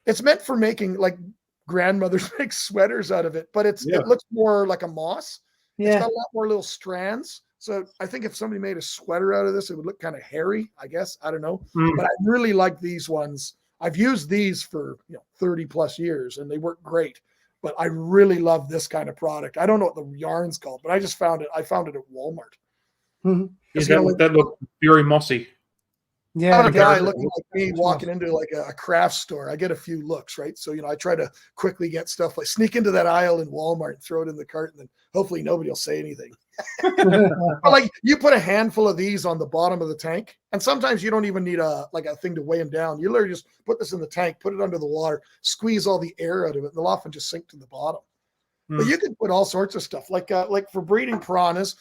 Speaker 3: It's meant for making, like grandmothers make sweaters out of it, but it looks more like a moss. It's got a lot more little strands. So I think if somebody made a sweater out of this, it would look kind of hairy, I guess. I don't know. But I really like these ones. I've used these for 30 plus years and they work great. But I really love this kind of product. I don't know what the yarn's called, but I just found it. I found it at Walmart.
Speaker 1: That looked very mossy.
Speaker 3: Yeah, a guy looking like me walking into like a craft store. I get a few looks, right? So, I try to quickly get stuff, like sneak into that aisle in Walmart and throw it in the cart, and then hopefully nobody will say anything. But like you put a handful of these on the bottom of the tank, and sometimes you don't even need a thing to weigh them down. You literally just put this in the tank, put it under the water, squeeze all the air out of it, and they'll often just sink to the bottom. But you can put all sorts of stuff, like for breeding piranhas.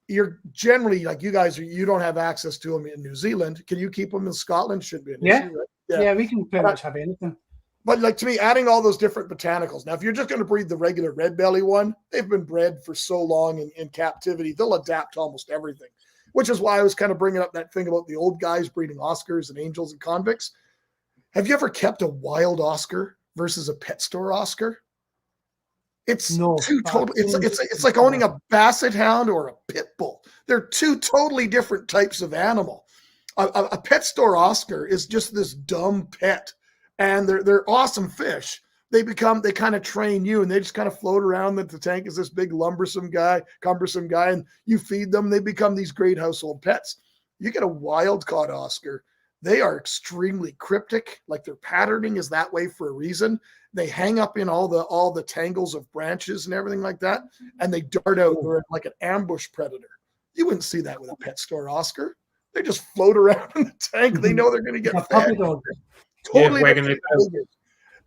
Speaker 3: You're generally like you guys you don't have access to them in New Zealand. Can you keep them in Scotland? Should be an issue, right?
Speaker 2: Yeah, we can pretty much have anything.
Speaker 3: But like to me, adding all those different botanicals. Now, if you're just going to breed the regular red belly one, they've been bred for so long in captivity, they'll adapt to almost everything. Which is why I was kind of bringing up that thing about the old guys breeding Oscars and angels and convicts. Have you ever kept a wild Oscar versus a pet store Oscar? It's it's like owning a basset hound or a pit bull. They're two totally different types of animal. A pet store Oscar is just this dumb pet, and they're awesome fish. They kind of train you, and they just kind of float around. That the tank is this big cumbersome guy, and you feed them. They become these great household pets. You get a wild caught Oscar, they are extremely cryptic. Like their patterning is that way for a reason. They hang up in all the tangles of branches and everything like that, and they dart out. They're like an ambush predator. You wouldn't see that with a pet store Oscar. They just float around in the tank. They know they're going to get fed. Totally. Yeah,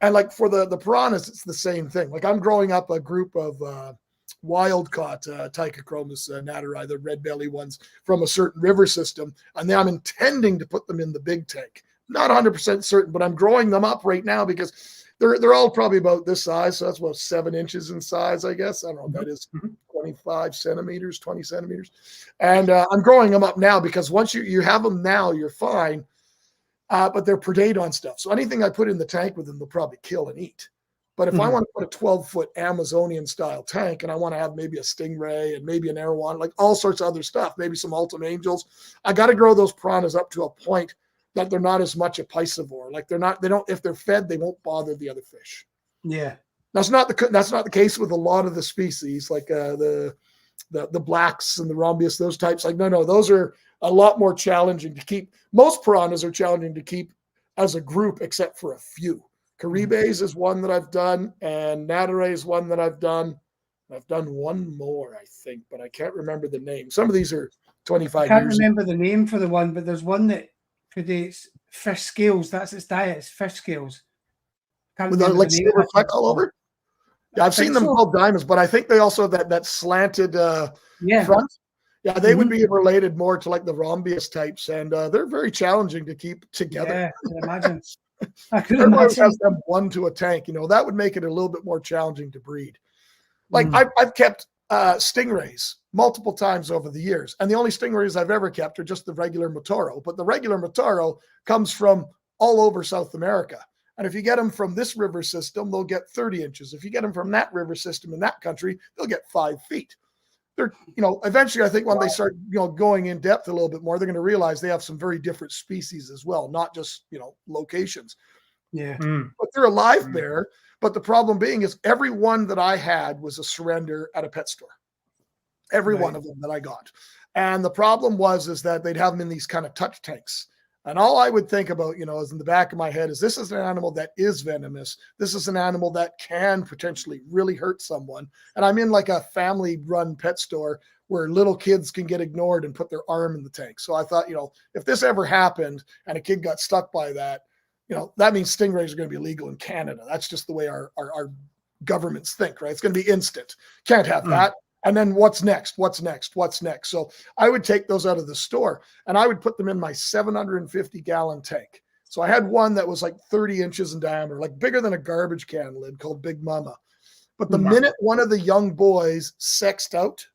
Speaker 3: and like for the piranhas, it's the same thing. Like I'm growing up a group of wild caught Tychochromis nateri, the red belly ones from a certain river system, and then I'm intending to put them in the big tank. Not 100% certain, but I'm growing them up right now because they're all probably about this size. So that's about 7 inches in size, I guess. I don't know what that is, 25 centimeters, 20 centimeters. And I'm growing them up now because once you have them now, you're fine. But they're predate on stuff. So anything I put in the tank with them, they'll probably kill and eat. But if I want to put a 12-foot Amazonian style tank and I want to have maybe a stingray and maybe an arowana, like all sorts of other stuff, maybe some Ultim Angels, I got to grow those piranhas up to a point that they're not as much a piscivore. Like if they're fed, they won't bother the other fish.
Speaker 2: Yeah.
Speaker 3: That's not the case with a lot of the species, like the blacks and the rhombius, those types. Like, no, those are a lot more challenging to keep. Most piranhas are challenging to keep as a group, except for a few. Caribes is one that I've done, and Naterae is one that I've done. I've done one more, I think, but I can't remember the name. Some of these are 25 years.
Speaker 2: I can't remember the name for the one, but there's one that predates fish scales. That's its diet, it's fish scales.
Speaker 3: With like silver fleck all over? Yeah, I've seen them called diamonds, but I think they also have that slanted front. Yeah, they would be related more to like the rhombius types, and they're very challenging to keep together.
Speaker 2: Yeah, I can imagine.
Speaker 3: Everybody has them one to a tank. That would make it a little bit more challenging to breed. Like I've kept stingrays multiple times over the years, and the only stingrays I've ever kept are just the regular Motoro. But the regular Motoro comes from all over South America. And if you get them from this river system, they'll get 30 inches. If you get them from that river system in that country, they'll get 5 feet. They're, eventually I think when they start, going in depth a little bit more, they're going to realize they have some very different species as well, not just, locations.
Speaker 2: Yeah.
Speaker 3: But they're a live bear. But the problem being is every one that I had was a surrender at a pet store. Every one of them that I got. And the problem is that they'd have them in these kind of touch tanks. And all I would think about, is in the back of my head is this is an animal that is venomous. This is an animal that can potentially really hurt someone. And I'm in like a family run pet store where little kids can get ignored and put their arm in the tank. So I thought, if this ever happened and a kid got stuck by that, that means stingrays are going to be legal in Canada. That's just the way our governments think, right? It's going to be instant. Can't have that. And then what's next? So I would take those out of the store and I would put them in my 750-gallon tank. So I had one that was like 30 inches in diameter, like bigger than a garbage can lid, called Big Mama. But the minute one of the young boys sexed out,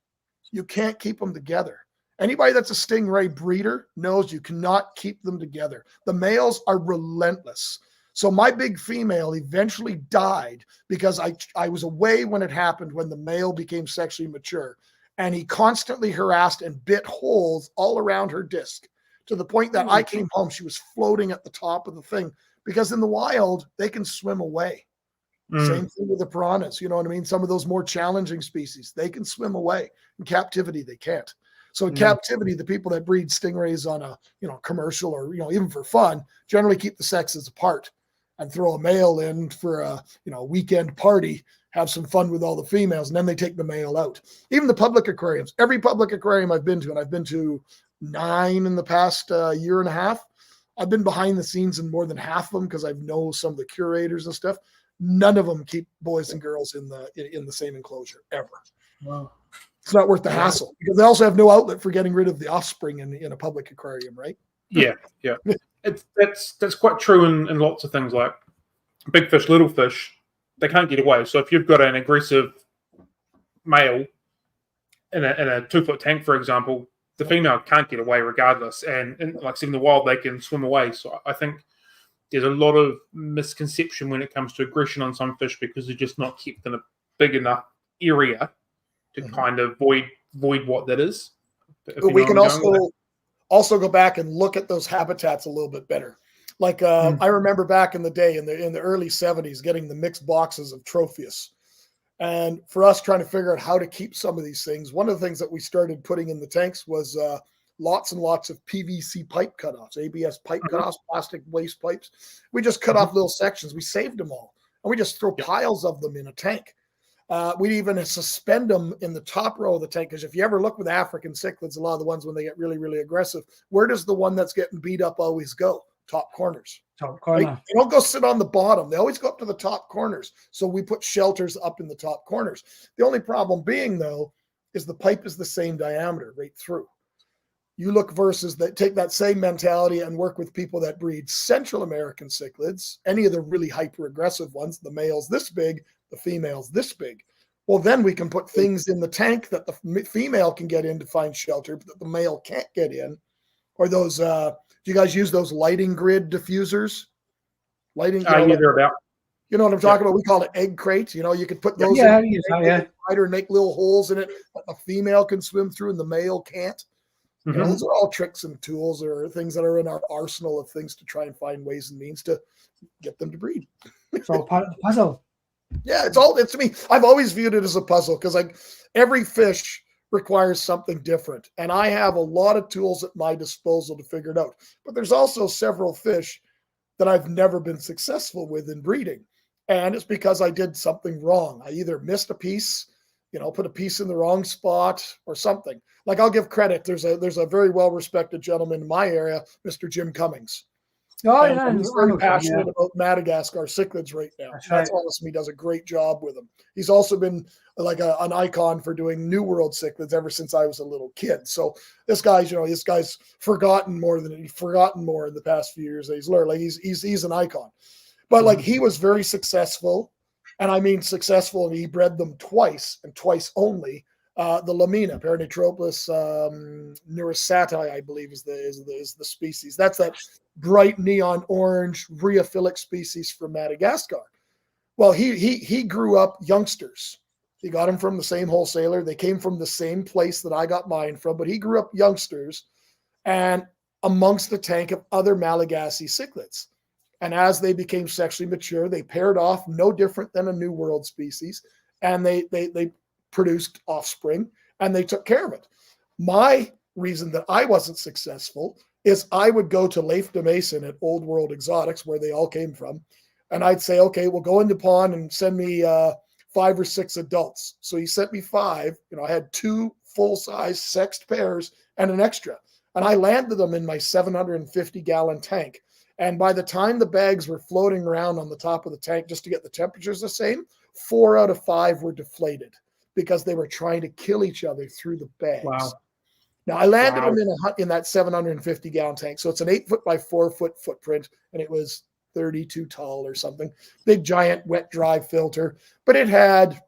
Speaker 3: you can't keep them together. Anybody that's a stingray breeder knows you cannot keep them together. The males are relentless. So my big female eventually died because I was away when it happened, when the male became sexually mature. And he constantly harassed and bit holes all around her disc to the point that I came home, she was floating at the top of the thing, because in the wild, they can swim away. Same thing with the piranhas. You know what I mean? Some of those more challenging species, they can swim away. In captivity, they can't. So in captivity, the people that breed stingrays on a commercial or even for fun generally keep the sexes apart and throw a male in for a weekend party, have some fun with all the females, and then they take the male out. Even the public aquariums, every public aquarium I've been to, and I've been to 9 in the past year and a half, I've been behind the scenes in more than half of them because I know some of the curators and stuff. None of them keep boys and girls in the same enclosure ever.
Speaker 2: Wow.
Speaker 3: It's not worth the hassle because they also have no outlet for getting rid of the offspring in a public aquarium, right?
Speaker 1: Yeah. That's quite true in lots of things, like big fish, little fish. They can't get away. So if you've got an aggressive male in a 2-foot tank, for example, the female can't get away regardless. And like in the wild, they can swim away. So I think there's a lot of misconception when it comes to aggression on some fish because they're just not kept in a big enough area to kind of void what that is.
Speaker 3: But we can also go back and look at those habitats a little bit better. Like I remember back in the day, in the early 70s, getting the mixed boxes of Tropheus. And for us trying to figure out how to keep some of these things, one of the things that we started putting in the tanks was lots and lots of PVC pipe cutoffs, ABS pipe cutoffs, plastic waste pipes. We just cut off little sections. We saved them all. And we just throw piles of them in a tank. We'd even suspend them in the top row of the tank, because if you ever look with African cichlids, a lot of the ones when they get really, really aggressive, where does the one that's getting beat up always go? Top corners.
Speaker 2: Top corner.
Speaker 3: Right? They don't go sit on the bottom. They always go up to the top corners. So we put shelters up in the top corners. The only problem being, though, is the pipe is the same diameter right through. You look versus that, take that same mentality and work with people that breed Central American cichlids, any of the really hyper aggressive ones, the males this big, the females this big. Well, then we can put things in the tank that the female can get in to find shelter, but that the male can't get in. Or those, do you guys use those lighting grid diffusers? Lighting,
Speaker 1: they're about.
Speaker 3: You know what I'm talking about? We call it egg crates. You know, you could put those in and make little holes in it that the female can swim through and the male can't. You know, those are all tricks and tools or things that are in our arsenal of things to try and find ways and means to get them to breed.
Speaker 2: It's all part of the puzzle.
Speaker 3: Yeah, it's to me. I've always viewed it as a puzzle, because like every fish requires something different. And I have a lot of tools at my disposal to figure it out. But there's also several fish that I've never been successful with in breeding. And it's because I did something wrong. I either missed a piece, put a piece in the wrong spot or something. Like, I'll give credit. There's a very well-respected gentleman in my area, Mr. Jim Cummings.
Speaker 2: Oh,
Speaker 3: and
Speaker 2: yeah.
Speaker 3: He's very passionate about Madagascar cichlids right now. That's awesome. He does a great job with them. He's also been like an icon for doing New World cichlids ever since I was a little kid. So this guy's forgotten more in the past few years that he's learned. Like he's an icon. But like he was very successful, and I mean successful, and he bred them twice and twice only. The Lamina, Paranitropus neurosati, I believe is the species. That's that bright neon orange rheophilic species from Madagascar. Well, he grew up youngsters. He got them from the same wholesaler. They came from the same place that I got mine from, but he grew up youngsters and amongst the tank of other Malagasy cichlids. And as they became sexually mature, they paired off, no different than a New World species, and they produced offspring, and they took care of it. My reason that I wasn't successful is I would go to Leif de Mason at Old World Exotics, where they all came from, and I'd say, okay, well, go in the pond and send me 5 or 6 adults. So he sent me 5. I had 2 full-size sexed pairs and an extra, and I landed them in my 750-gallon tank. And by the time the bags were floating around on the top of the tank just to get the temperatures the same, 4 out of 5 were deflated because they were trying to kill each other through the bags. Wow. Now, I landed them in that 750-gallon tank. So it's an 8 foot by 4 foot footprint, and it was 32 tall or something. Big, giant, wet, dry filter. But it had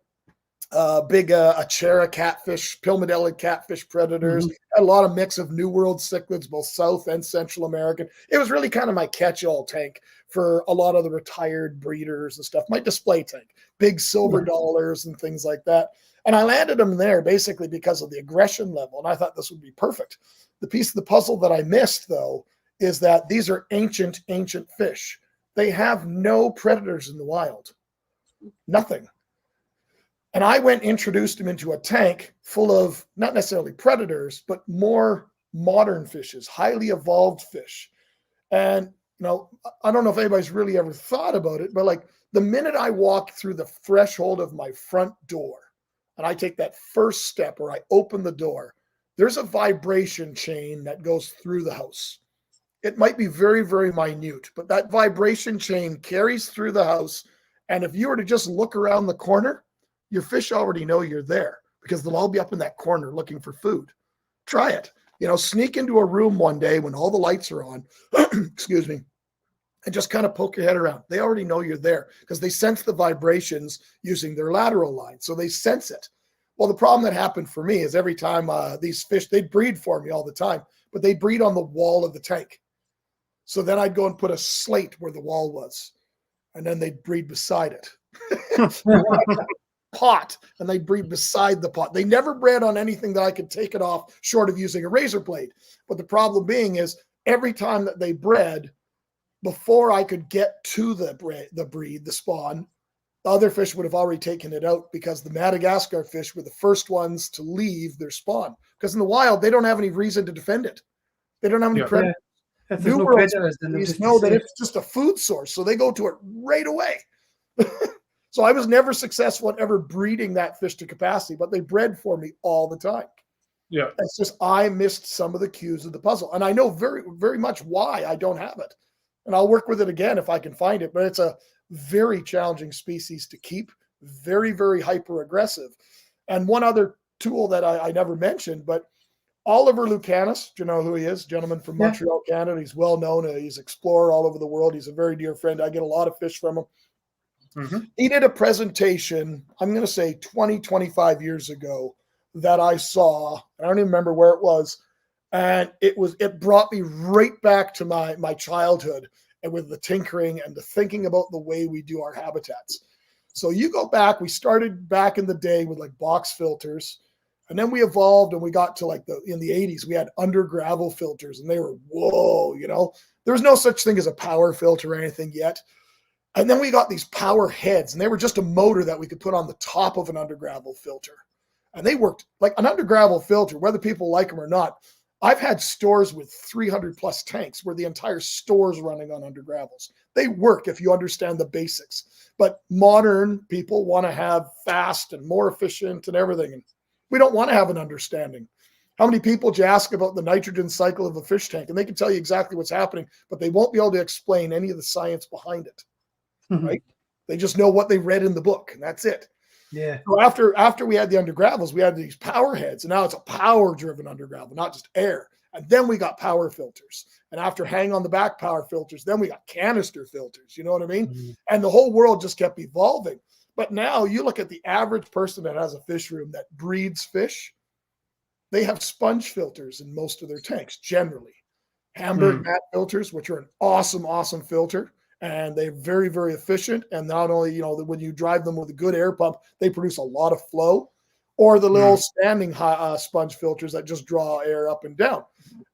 Speaker 3: big Achera catfish, Pilmodellid catfish predators, a lot of mix of New World cichlids, both South and Central American. It was really kind of my catch-all tank for a lot of the retired breeders and stuff. My display tank, big silver dollars and things like that. And I landed them there basically because of the aggression level, and I thought this would be perfect. The piece of the puzzle that I missed, though, is that these are ancient fish. They have no predators in the wild. Nothing. And I introduced them into a tank full of not necessarily predators, but more modern fishes, highly evolved fish. And, I don't know if anybody's really ever thought about it, but like the minute I walk through the threshold of my front door and I take that first step or I open the door, there's a vibration chain that goes through the house. It might be very, very minute, but that vibration chain carries through the house. And if you were to just look around the corner, your fish already know you're there because they'll all be up in that corner looking for food. Try it. Sneak into a room one day when all the lights are on, excuse me, and just kind of poke your head around. They already know you're there because they sense the vibrations using their lateral line. So they sense it. Well, the problem that happened for me is every time these fish, they'd breed for me all the time, but they'd breed on the wall of the tank. So then I'd go and put a slate where the wall was, and then they'd breed beside it. Pot, and they breed beside the pot. They never bred on anything that I could take it off short of using a razor blade. But the problem being is every time that they bred, before I could get to the spawn, the other fish would have already taken it out because the Madagascar fish were the first ones to leave their spawn. Because in the wild, they don't have any reason to defend it. They don't have any predators.
Speaker 2: If there's
Speaker 3: New
Speaker 2: no
Speaker 3: World
Speaker 2: predators, then they'll
Speaker 3: species
Speaker 2: just
Speaker 3: know that
Speaker 2: safe.
Speaker 3: it's just a food source, so they go to it right away. So I was never successful at ever breeding that fish to capacity, but they bred for me all the time.
Speaker 1: Yeah.
Speaker 3: It's just I missed some of the cues of the puzzle. And I know very, very much why I don't have it. And I'll work with it again if I can find it. But it's a very challenging species to keep, very, very hyper aggressive. And one other tool that I never mentioned, but Oliver Lucanus, do you know who he is? Gentleman from Montreal, Canada. He's well known. He's an explorer all over the world. He's a very dear friend. I get a lot of fish from him. Mm-hmm. He did a presentation, I'm going to say 20, 25 years ago that I saw. I don't even remember where it was. And it brought me right back to my childhood and with the tinkering and the thinking about the way we do our habitats. So you go back, we started back in the day with like box filters. And then we evolved and we got to like in the 80s, we had under gravel filters and they were, whoa, there was no such thing as a power filter or anything yet. And then we got these power heads and they were just a motor that we could put on the top of an under gravel filter. And they worked like an under gravel filter, whether people like them or not. I've had stores with 300 plus tanks where the entire store is running on under gravels. They work if you understand the basics. But modern people want to have fast and more efficient and everything. And we don't want to have an understanding. How many people do you ask about the nitrogen cycle of a fish tank? And they can tell you exactly what's happening, but they won't be able to explain any of the science behind it. Mm-hmm. Right? They just know what they read in the book, and that's it.
Speaker 2: Yeah.
Speaker 3: So after we had the under gravels, we had these power heads, and now it's a power-driven under gravel, not just air. And then we got power filters. And after hang on the back power filters, then we got canister filters. You know what I mean? Mm-hmm. And the whole world just kept evolving. But now you look at the average person that has a fish room that breeds fish, they have sponge filters in most of their tanks, generally. Hamburg mat filters, which are an awesome, awesome filter. And they're very, very efficient. And not only, when you drive them with a good air pump, they produce a lot of flow. Or the little standing sponge filters that just draw air up and down.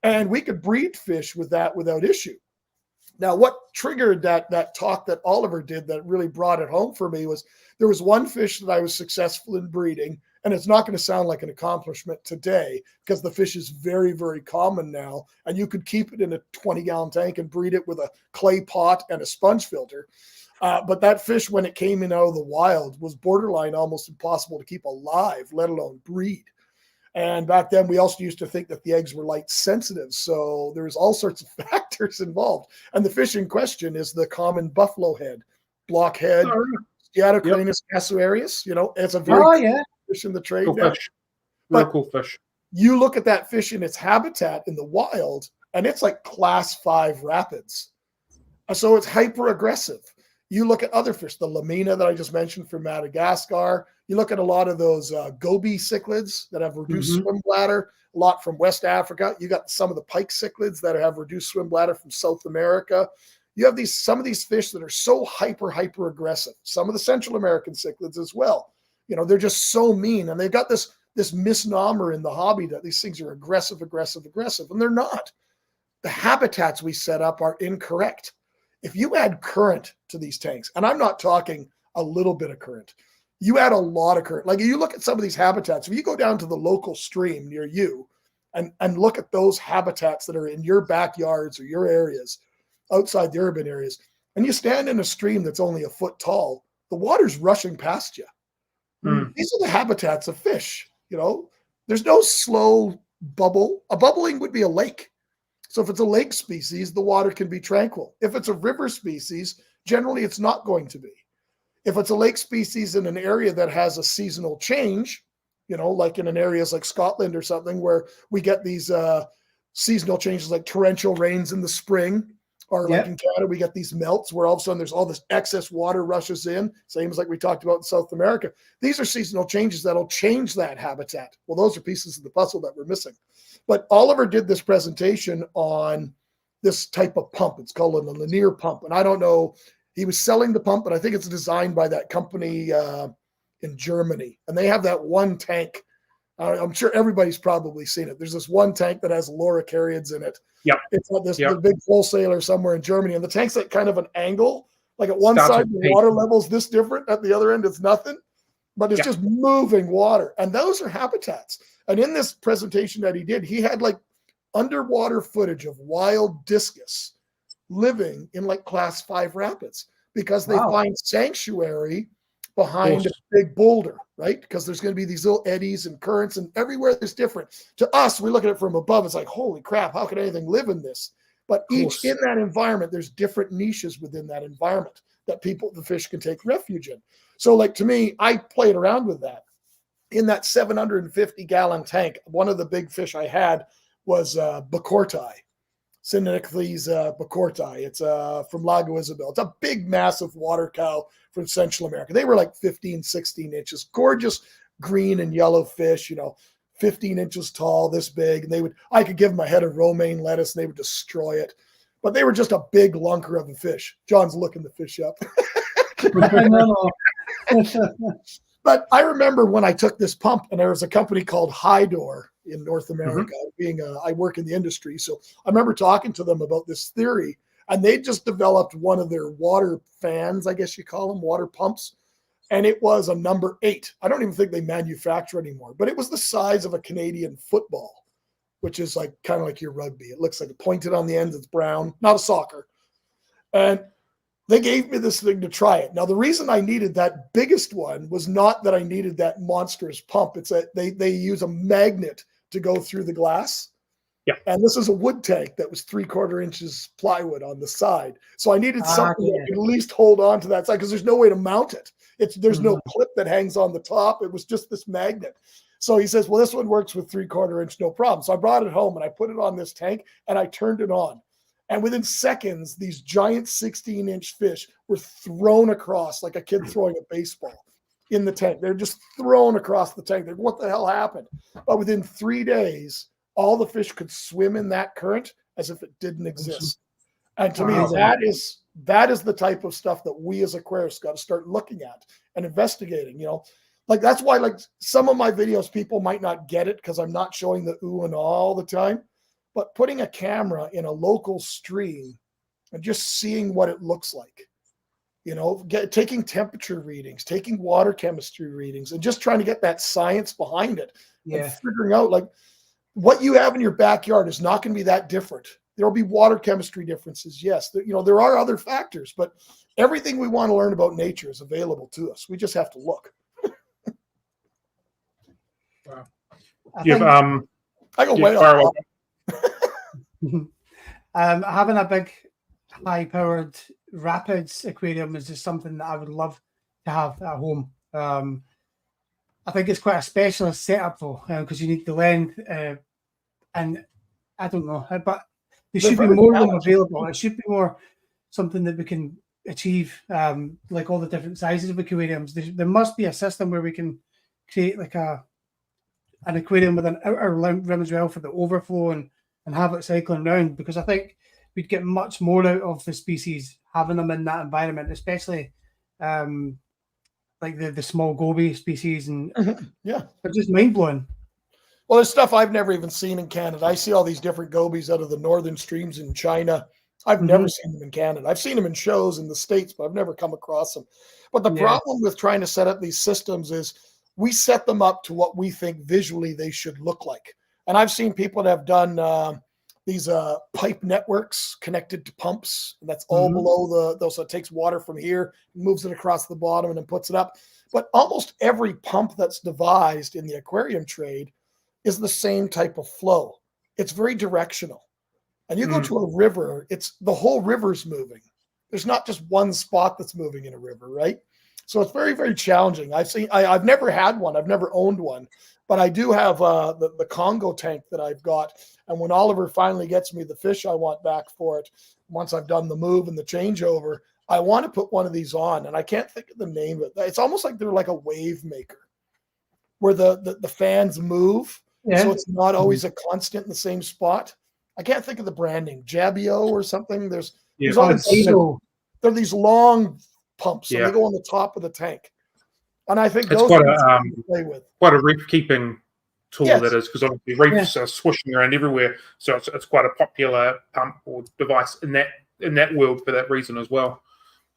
Speaker 3: And we could breed fish with that without issue. Now, what triggered that talk that Oliver did that really brought it home for me was there was one fish that I was successful in breeding, and it's not going to sound like an accomplishment today because the fish is very, very common now, and you could keep it in a 20-gallon tank and breed it with a clay pot and a sponge filter. But that fish, when it came in out of the wild, was borderline almost impossible to keep alive, let alone breed. And back then, we also used to think that the eggs were light sensitive. So there's all sorts of factors involved. And the fish in question is the common buffalo head, blockhead, Steatocranus casuarius. It's a very cool fish in the trade now.
Speaker 1: Real cool fish.
Speaker 3: You look at that fish in its habitat in the wild, and it's like class 5 rapids. So it's hyper aggressive. You look at other fish, the lamina that I just mentioned from Madagascar. You look at a lot of those goby cichlids that have reduced swim bladder, a lot from West Africa. You got some of the pike cichlids that have reduced swim bladder from South America. You have some of these fish that are so hyper aggressive. Some of the Central American cichlids as well. They're just so mean. And they've got this misnomer in the hobby that these things are aggressive. And they're not. The habitats we set up are incorrect. If you add current to these tanks, and I'm not talking a little bit of current, you add a lot of current. Like you look at some of these habitats, if you go down to the local stream near you and look at those habitats that are in your backyards or your areas, outside the urban areas, and you stand in a stream that's only a foot tall, the water's rushing past you. These are the habitats of fish. There's no slow bubble. A bubbling would be a lake. So if it's a lake species, the water can be tranquil. If it's a river species, generally it's not going to be. If it's a lake species in an area that has a seasonal change, like in an areas like Scotland or something where we get these seasonal changes like torrential rains in the spring, or like in Canada, we get these melts where all of a sudden there's all this excess water rushes in, same as like we talked about in South America. These are seasonal changes that'll change that habitat. Well, those are pieces of the puzzle that we're missing. But Oliver did this presentation on this type of pump. It's called a linear pump. And I don't know, he was selling the pump, but I think it's designed by that company in Germany. And they have that one tank. I'm sure everybody's probably seen it. There's this one tank that has loricariids in it.
Speaker 1: Yep.
Speaker 3: It's not this the big wholesaler somewhere in Germany. And the tank's at kind of an angle, Like at one side, the water level's this different. At the other end, it's nothing. But it's just moving water. And those are habitats. And in this presentation that he did, he had like underwater footage of wild discus living in like class 5 rapids because they find sanctuary behind a big boulder, right? Because there's going to be these little eddies and currents, and everywhere there's different. To us, we look at it from above. It's like, holy crap, how could anything live in this? But each in that environment, there's different niches within that environment that the fish can take refuge in. So like to me, I played around with that. In that 750-gallon tank, one of the big fish I had was Bacorti, Synecles Bacorti. It's from Lago Isabel. It's a big, massive water cow from Central America. They were like 15, 16 inches, gorgeous green and yellow fish, 15 inches tall, this big. And I could give them a head of romaine lettuce and they would destroy it. But they were just a big lunker of a fish. John's looking the fish up. But I remember when I took this pump, and there was a company called Hydor in North America. I work in the industry, so I remember talking to them about this theory, and they just developed one of their water fans, I guess you call them, water pumps, and it was a number 8. I don't even think they manufacture anymore, but it was the size of a Canadian football, which is like kind of like your rugby. It looks like it pointed on the ends. It's brown, not a soccer, and they gave me this thing to try it. Now, the reason I needed that biggest one was not that I needed that monstrous pump. It's they use a magnet to go through the glass.
Speaker 1: Yeah.
Speaker 3: And this is a wood tank that was 3/4 inches plywood on the side. So I needed something that could at least hold on to that side because there's no way to mount it. There's no clip that hangs on the top. It was just this magnet. So he says, well, this one works with 3/4 inch, no problem. So I brought it home and I put it on this tank and I turned it on. And within seconds, these giant 16-inch fish were thrown across like a kid throwing a baseball in the tank. They're just thrown across the tank. They're, what the hell happened? But within 3 days, all the fish could swim in that current as if it didn't exist. And to me, that is the type of stuff that we as aquarists got to start looking at and investigating. Like that's why like some of my videos, people might not get it because I'm not showing the ooh and all the time. But putting a camera in a local stream and just seeing what it looks like, taking temperature readings, taking water chemistry readings, and just trying to get that science behind it and figuring out like what you have in your backyard is not going to be that different. There'll be water chemistry differences. Yes, there are other factors, but everything we want to learn about nature is available to us. We just have to look.
Speaker 1: Wow.
Speaker 3: I go way off.
Speaker 2: Having a big high-powered rapids aquarium is just something that I would love to have at home. I think it's quite a specialist setup though, because you need the length, and I don't know, but there should be more of them available. It should be more something that we can achieve, like all the different sizes of aquariums. There must be a system where we can create like an aquarium with an outer rim as well for the overflow and have it cycling around, because I think we'd get much more out of the species having them in that environment, especially like the small goby species, and they're just mind-blowing.
Speaker 3: Well, there's stuff I've never even seen in Canada. I see all these different gobies out of the northern streams in China. I've never seen them in Canada. I've seen them in shows in the States, but I've never come across them. But the problem with trying to set up these systems is we set them up to what we think visually they should look like. And I've seen people that have done these pipe networks connected to pumps. And that's all below so it takes water from here, moves it across the bottom, and then puts it up. But almost every pump that's devised in the aquarium trade is the same type of flow. It's very directional. And you go to a river, the whole river's moving. There's not just one spot that's moving in a river, right? So it's very, very challenging. I've never had one. I've never owned one. But I do have the Congo tank that I've got. And when Oliver finally gets me the fish I want back for it, once I've done the move and the changeover, I want to put one of these on. And I can't think of the name of it. It's almost like they're like a wave maker where the fans move. Yeah. So it's not always a constant in the same spot. I can't think of the branding. Jabio or something. There's all these long pumps. So they go on the top of the tank. And I think those are play with.
Speaker 1: Quite a reef keeping tool that is, because obviously reefs are swishing around everywhere. So it's quite a popular pump or device in that world for that reason as well.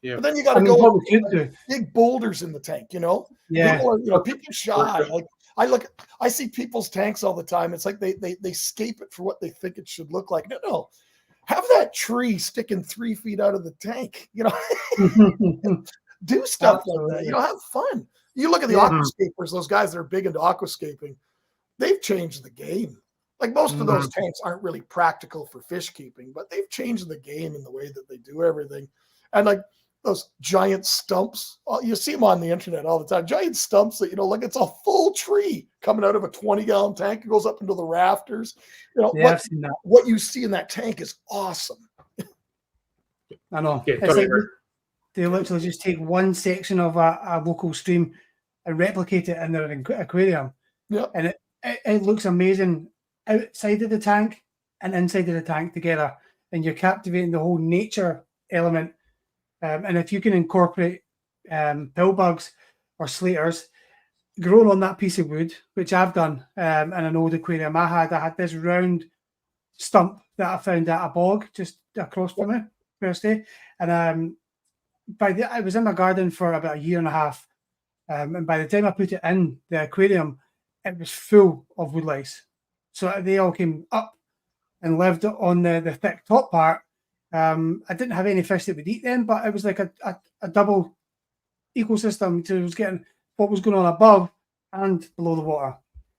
Speaker 1: Yeah.
Speaker 3: But then you got to
Speaker 2: what
Speaker 3: go
Speaker 2: we could do.
Speaker 3: big boulders in the tank, you know?
Speaker 2: Yeah.
Speaker 3: People are shy. Like I see people's tanks all the time. It's like they scape it for what they think it should look like. No. Have that tree sticking 3 feet out of the tank, you know? Do stuff like that. You know, have fun. You look at the aquascapers, those guys that are big into aquascaping, they've changed the game. Like most of those tanks aren't really practical for fish keeping, but they've changed the game in the way that they do everything. And like those giant stumps, you see them on the internet all the time. Giant stumps that, you know, like it's a full tree coming out of a 20-gallon tank. It goes up into the rafters. You know,
Speaker 2: I've seen that.
Speaker 3: What you see in that tank is awesome.
Speaker 2: I know.
Speaker 1: Yeah,
Speaker 2: it's like they literally just take one section of a local stream and replicate it in their aquarium.
Speaker 3: Yeah.
Speaker 2: And it looks amazing outside of the tank and inside of the tank together. And you're captivating the whole nature element. And if you can incorporate pill bugs or slaters grown on that piece of wood, which I've done in an old aquarium I had this round stump that I found at a bog just across from me first day. And I was in my garden for about a year and a half. And by the time I put it in the aquarium, it was full of wood lice. So they all came up and lived on the thick top part. I didn't have any fish that would eat them, but it was like a double ecosystem. So it was getting what was going on above and below the water.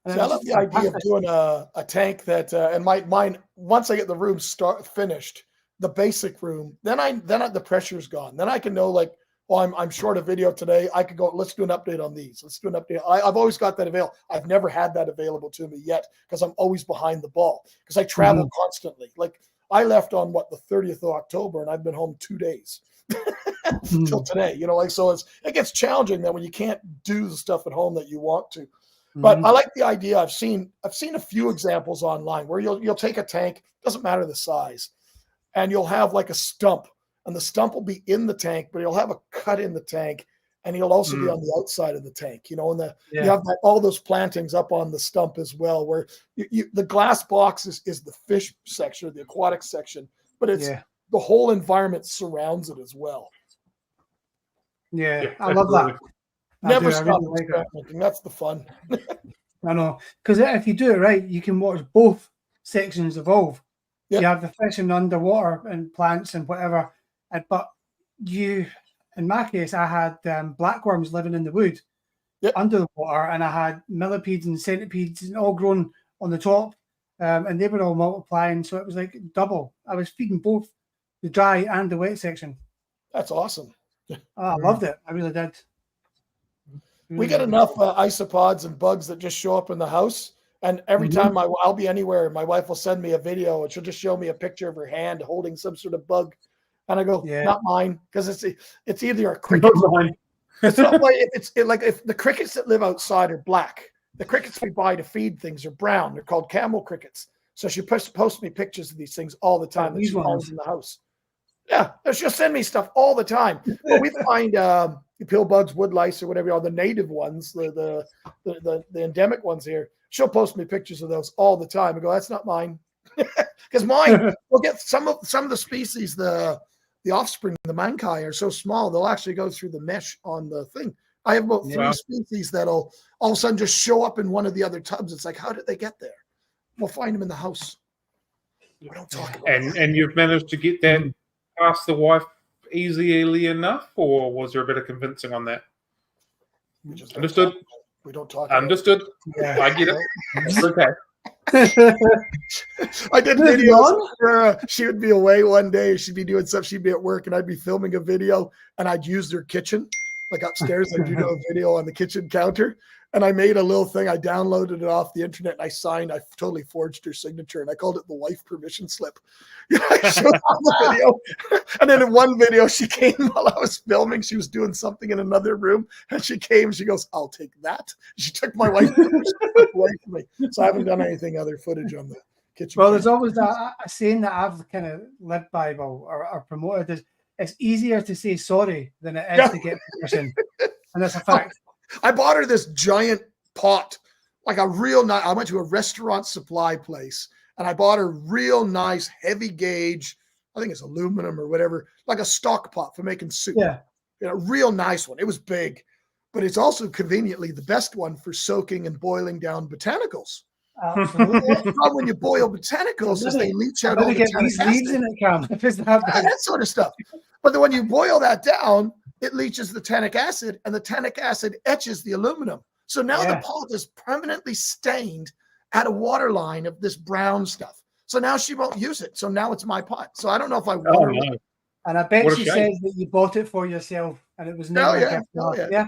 Speaker 3: See, I love the idea of doing a tank that, and mine, once I get the room finished, the basic room, then the pressure's gone. Then I can know, like, well, I'm short a video today. I could go, let's do an update on these. Let's do an update. I've always got that available. I've never had that available to me yet because I'm always behind the ball because I travel constantly. Like I left on the 30th of October and I've been home 2 days till today, you know, like, so it gets challenging then when you can't do the stuff at home that you want to. But I like the idea. I've seen a few examples online where you'll take a tank, doesn't matter the size, and you'll have like a stump, and the stump will be in the tank, but you'll have a cut in the tank, and you'll also be on the outside of the tank, you know, and you have all those plantings up on the stump as well, where the glass box is the fish section, the aquatic section, but it's the whole environment surrounds it as well.
Speaker 2: Yeah, I love that.
Speaker 3: Never stop experimenting. That's the fun.
Speaker 2: I know, because if you do it right, you can watch both sections evolve. Yep. You have the fish in underwater and plants and whatever, but in my case, I had blackworms living in the wood under the water, and I had millipedes and centipedes and all grown on the top, and they were all multiplying, so it was like double. I was feeding both the dry and the wet section.
Speaker 3: That's awesome.
Speaker 2: I loved it. I really did.
Speaker 3: We get enough isopods and bugs that just show up in the house. And every time I'll be anywhere, my wife will send me a video and she'll just show me a picture of her hand holding some sort of bug. And I go, not mine. Because it's either a cricket. It's not like if the crickets that live outside are black, the crickets we buy to feed things are brown. They're called camel crickets. So she posts me pictures of these things all the time that she finds in the house. Yeah, she'll send me stuff all the time. Well, we find pill bugs, wood lice, or whatever are the native ones, the endemic ones here. She'll post me pictures of those all the time. I go, that's not mine, because mine will get some of the species. The offspring, the mankai, are so small they'll actually go through the mesh on the thing. I have about 3 species that'll all of a sudden just show up in one of the other tubs. It's like, how did they get there? We'll find them in the house. We don't talk about that.
Speaker 1: And you've managed to get that past the wife easily enough, or was there a bit of convincing on that? Understood.
Speaker 3: We don't talk.
Speaker 1: Understood. I get it. Okay.
Speaker 3: I did videos where she would be away one day. She'd be doing stuff. She'd be at work, and I'd be filming a video, and I'd use their kitchen, like upstairs. I'd do a video on the kitchen counter, and I made a little thing. I downloaded it off the internet, and I totally forged her signature, and I called it the wife permission slip. I showed on the video, and then in one video, she came while I was filming. She was doing something in another room, and she came. She goes, "I'll take that." She took my wife permission slip away from me, so I haven't done anything other footage on the kitchen.
Speaker 2: Well, there's always a saying that I've kind of lived by or promoted is it's easier to say sorry than it is to get permission, and that's a fact.
Speaker 3: I bought her this giant pot, like a real nice. I went to a restaurant supply place, and I bought her real nice, heavy gauge I think it's aluminum or whatever, like a stock pot for making soup.
Speaker 2: Yeah.
Speaker 3: A real nice one. It was big, but it's also conveniently the best one for soaking and boiling down botanicals.
Speaker 2: Absolutely.
Speaker 3: The problem when you boil botanicals is they leach out all the
Speaker 2: get
Speaker 3: tannic
Speaker 2: these leaves
Speaker 3: acid.
Speaker 2: in it, Cam. If it's that big.
Speaker 3: That sort of stuff. But then when you boil that down, it leaches the tannic acid, and the tannic acid etches the aluminum. So now the pot is permanently stained at a water line of this brown stuff. So now she won't use it. So now it's my pot. So I don't know if I want
Speaker 1: no.
Speaker 2: And I bet she says that you bought it for yourself and it was never a gift. Yeah.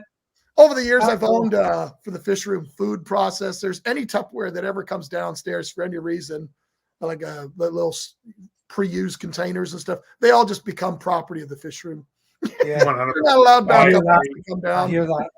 Speaker 3: Over the years, I've owned for the fish room food processors, any Tupperware that ever comes downstairs for any reason, like the little pre-used containers and stuff. They all just become property of the fish room.
Speaker 2: Yeah,
Speaker 3: you're not allowed back up to come down.
Speaker 2: I hear that.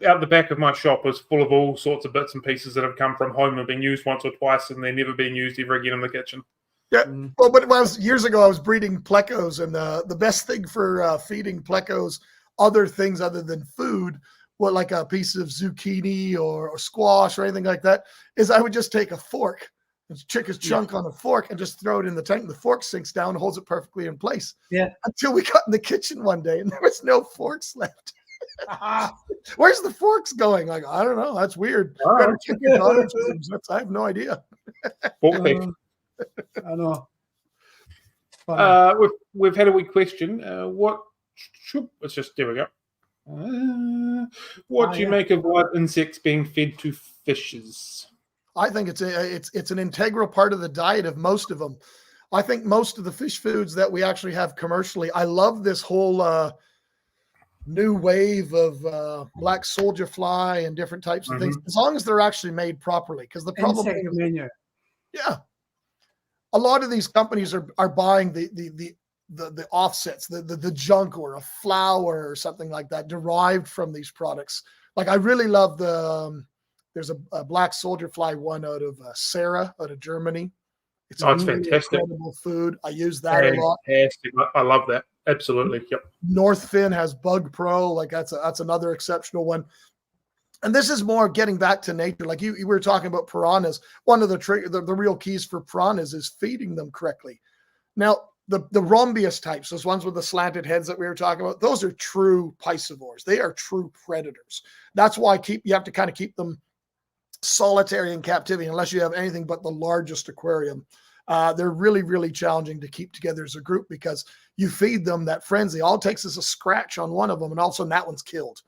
Speaker 1: Out the back of my shop is full of all sorts of bits and pieces that have come from home and have been used once or twice, and they're never being used ever again in the kitchen.
Speaker 3: Yeah, well, but years ago, I was breeding plecos, and the best thing for feeding plecos, other things other than food, like a piece of zucchini or squash or anything like that, is I would just take a fork, chick a chunk on a fork, and just throw it in the tank. The fork sinks down and holds it perfectly in place.
Speaker 2: Yeah.
Speaker 3: Until we got in the kitchen one day, and there was no forks left. Where's the forks going? Like, I don't know. That's weird. I have no idea.
Speaker 2: I know.
Speaker 1: We've had a wee question. There we go. What do you make of wild insects being fed to fishes?
Speaker 3: I think it's an integral part of the diet of most of them. I think most of the fish foods that we actually have commercially, I love this whole new wave of black soldier fly and different types of things, as long as they're actually made properly. Because the problem is, a lot of these companies are buying the offsets, the junk or a flour or something like that derived from these products. Like I really love there's a black soldier fly one out of Sarah out of Germany. It's
Speaker 1: fantastic.
Speaker 3: Incredible food. I use that a lot.
Speaker 1: Fantastic. I love that. Absolutely. Yep.
Speaker 3: Northfin has Bug Pro. Like that's another exceptional one. And this is more getting back to nature. Like you were talking about piranhas. One of the real keys for piranhas is feeding them correctly. Now, the rhombius types, those ones with the slanted heads that we were talking about, those are true piscivores. They are true predators. That's why you have to kind of keep them solitary in captivity unless you have anything but the largest aquarium. They're really, really challenging to keep together as a group because you feed them that frenzy. All it takes is a scratch on one of them, and all of a sudden that one's killed.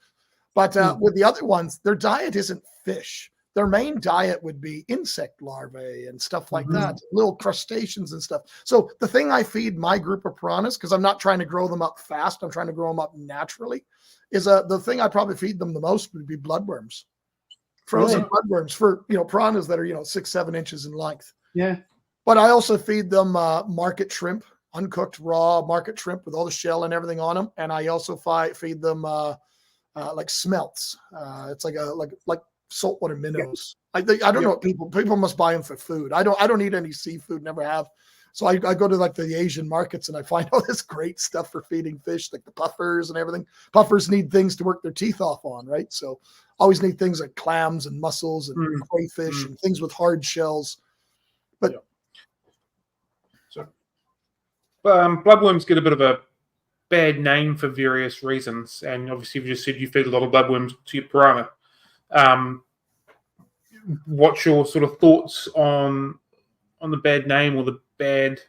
Speaker 3: But with the other ones, their diet isn't fish. Their main diet would be insect larvae and stuff like that, little crustaceans and stuff. So the thing I feed my group of piranhas, because I'm not trying to grow them up fast, I'm trying to grow them up naturally, is the thing I probably feed them the most would be bloodworms. Frozen bloodworms for piranhas that are 6-7 inches in length.
Speaker 2: Yeah.
Speaker 3: But I also feed them market shrimp, uncooked raw market shrimp with all the shell and everything on them, and I also feed them like smelts. It's like saltwater minnows. I don't know. People must buy them for food. I don't eat any seafood. Never have. So I go to like the Asian markets and I find all this great stuff for feeding fish, like the puffers and everything. Puffers need things to work their teeth off on, right? So always need things like clams and mussels and crayfish and things with hard shells. But
Speaker 1: bloodworms get a bit of a bad name for various reasons, and obviously you just said you feed a lot of bloodworms to your piranha. What's your sort of thoughts on the bad name or the bad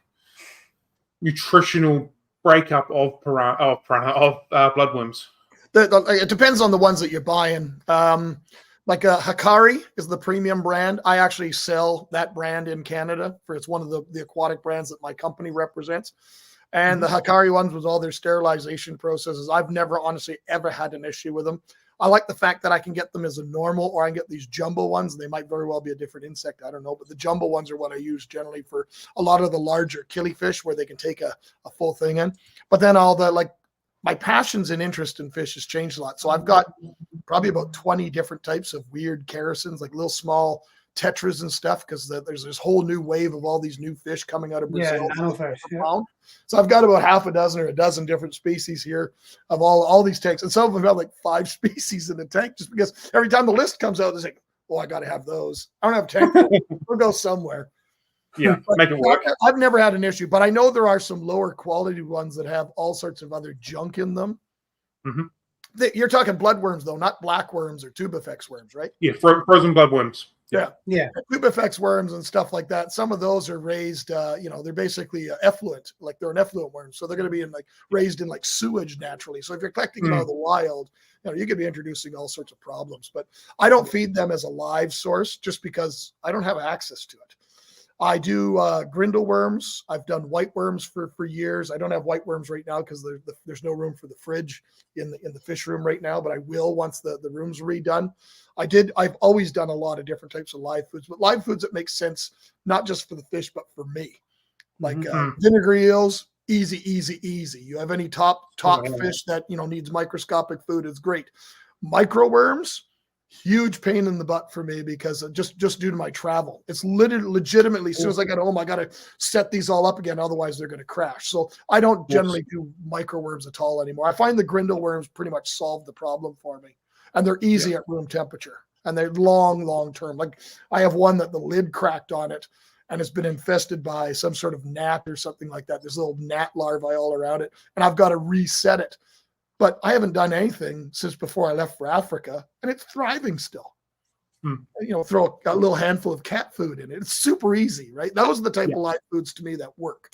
Speaker 1: nutritional breakup of bloodworms?
Speaker 3: It depends on the ones that you're buying. Like Hikari is the premium brand. I actually sell that brand in Canada. It's one of the aquatic brands that my company represents. And the Hikari ones with all their sterilization processes, I've never honestly ever had an issue with them. I like the fact that I can get them as a normal, or I can get these jumbo ones. They might very well be a different insect. I don't know. But the jumbo ones are what I use generally for a lot of the larger killifish where they can take a full thing in. But then my passions and interest in fish has changed a lot. So I've got probably about 20 different types of weird kerosins, like little small tetras and stuff, because there's this whole new wave of all these new fish coming out of Brazil. So I've got about half a dozen or a dozen different species here of all these tanks. And some of them have like 5 species in the tank, just because every time the list comes out, they say, oh, I got to have those. I don't have a tank. We'll go somewhere.
Speaker 1: Yeah, make it work.
Speaker 3: I've never had an issue, but I know there are some lower quality ones that have all sorts of other junk in them.
Speaker 1: Mm-hmm.
Speaker 3: You're talking bloodworms, though, not blackworms or tubifex worms, right?
Speaker 1: Yeah, frozen bloodworms.
Speaker 3: Yeah. Tubifex worms and stuff like that. Some of those are raised, they're basically effluent, like they're an effluent worm. So they're going to be raised in like sewage naturally. So if you're collecting them out of the wild, you could be introducing all sorts of problems. But I don't feed them as a live source just because I don't have access to it. I do grindle worms. I've done white worms for years. I don't have white worms right now because there's no room for the fridge in the fish room right now, but I will once the room's redone. I've always done a lot of different types of live foods, but live foods that make sense, not just for the fish, but for me. Like vinegar eels, easy. You have any top fish that, needs microscopic food, it's great. Micro worms, huge pain in the butt for me because just due to my travel. It's legitimately, as soon as I get home, I got to set these all up again. Otherwise they're going to crash. So I don't generally do micro worms at all anymore. I find the grindle worms pretty much solve the problem for me, and they're easy at room temperature, and they're long term. Like I have one that the lid cracked on it and it's been infested by some sort of gnat or something like that. There's little gnat larvae all around it, and I've got to reset it. But I haven't done anything since before I left for Africa, and it's thriving still. Throw a little handful of cat food in it. It's super easy, right? Those are the type of live foods to me that work.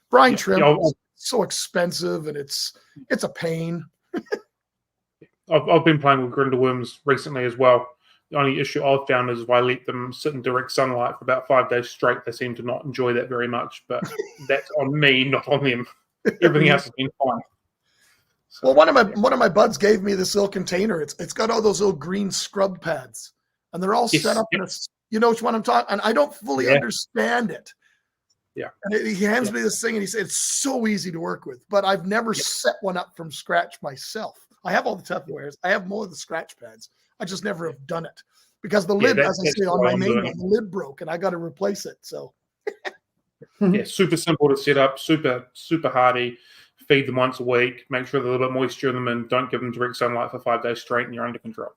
Speaker 3: Brine shrimp is so expensive, and it's a pain.
Speaker 1: I've been playing with grindle worms recently as well. The only issue I've found is if I let them sit in direct sunlight for about 5 days straight, they seem to not enjoy that very much. But that's on me, not on them. Everything else has been fine.
Speaker 3: Well, one of my buds gave me this little container. It's got all those little green scrub pads, and they're all set up in a. You know which one I'm talking? And I don't fully understand it.
Speaker 1: Yeah.
Speaker 3: And he hands me this thing, and he said it's so easy to work with. But I've never set one up from scratch myself. I have all the Tupperwares. I have more of the scratch pads. I just never have done it because the lid, as I say, on my main one, the lid broke, and I got to replace it. So.
Speaker 1: Super simple to set up. Super hardy. Feed them once a week, make sure there's a little bit of moisture in them, and don't give them direct sunlight for 5 days straight, and you're under control.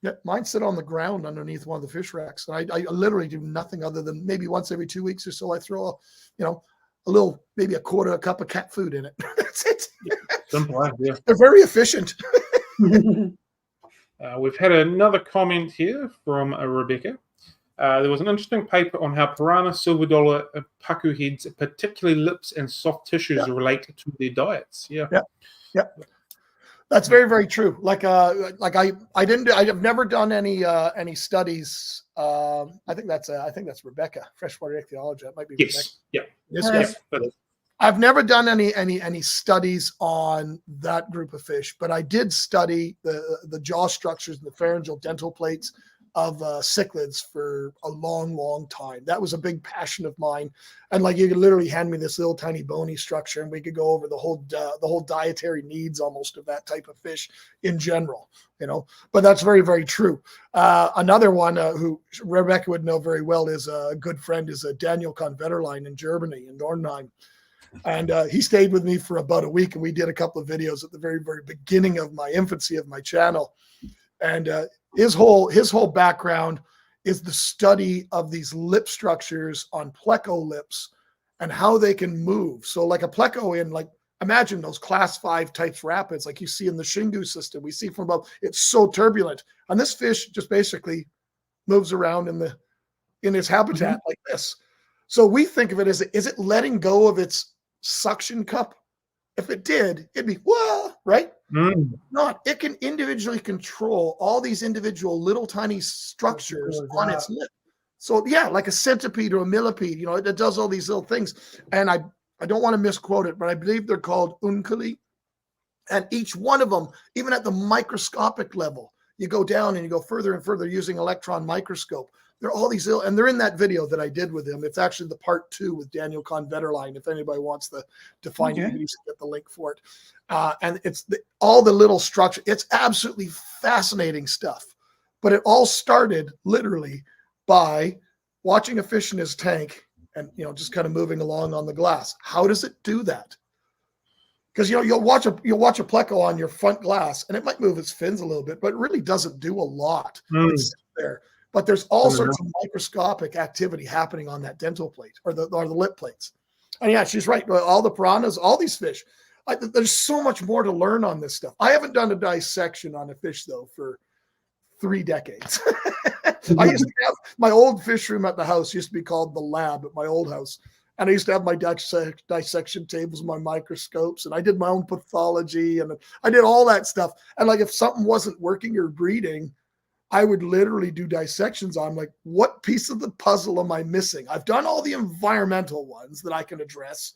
Speaker 3: Yeah, mine sit on the ground underneath one of the fish racks, and I literally do nothing other than maybe once every 2 weeks or so I throw a little, maybe a quarter a cup of cat food in it. That's it.
Speaker 1: Simple, yeah.
Speaker 3: They're very efficient.
Speaker 1: We've had another comment here from Rebecca. There was an interesting paper on how piranha, silver dollar, pacu heads, particularly lips and soft tissues, relate to their diets. Yeah. That's very, very true. I've never done any studies. I think that's Rebecca, freshwater ichthyology. That might be Rebecca. Yes.
Speaker 3: I've never done any studies on that group of fish, but I did study the jaw structures and the pharyngeal dental plates of cichlids for a long time. That was a big passion of mine. And you could literally hand me this little tiny bony structure, and we could go over the whole dietary needs almost of that type of fish in general, but that's very, very true. Another one who Rebecca would know very well is a good friend is Daniel Convetterlein in Germany, in Dornheim. And he stayed with me for about a week, and we did a couple of videos at the very, very beginning of my infancy of my channel. And his whole background is the study of these lip structures on pleco lips and how they can move. So like a pleco imagine those class 5 types rapids like you see in the Xingu system. We see from above, it's so turbulent. And this fish just basically moves around in its habitat like this. So we think of it as, is it letting go of its suction cup? If it did, it'd be, whoa, right? Not. It can individually control all these individual little tiny structures on its lip. So yeah, like a centipede or a millipede, it does all these little things. And I don't want to misquote it, but I believe they're called unculi. And each one of them, even at the microscopic level, you go down and you go further and further using electron microscope. There are all these little, and they're in that video that I did with him. It's actually the part 2 with Daniel Convetterlein. If anybody wants to find it, you can get the link for it. And it's all the little structure. It's absolutely fascinating stuff. But it all started literally by watching a fish in his tank and just kind of moving along on the glass. How does it do that? Because you'll watch a pleco on your front glass and it might move its fins a little bit, but it really doesn't do a lot. It's there. but there's all sorts of microscopic activity happening on that dental plate or the lip plates. And yeah, she's right. All the piranhas, all these fish, there's so much more to learn on this stuff. I haven't done a dissection on a fish though for 3 decades. I used to have my old fish room at the house used to be called the lab at my old house. And I used to have my dissection tables, my microscopes, and I did my own pathology and I did all that stuff. And like, if something wasn't working or breeding, I would literally do dissections on like, what piece of the puzzle am I missing? I've done all the environmental ones that I can address.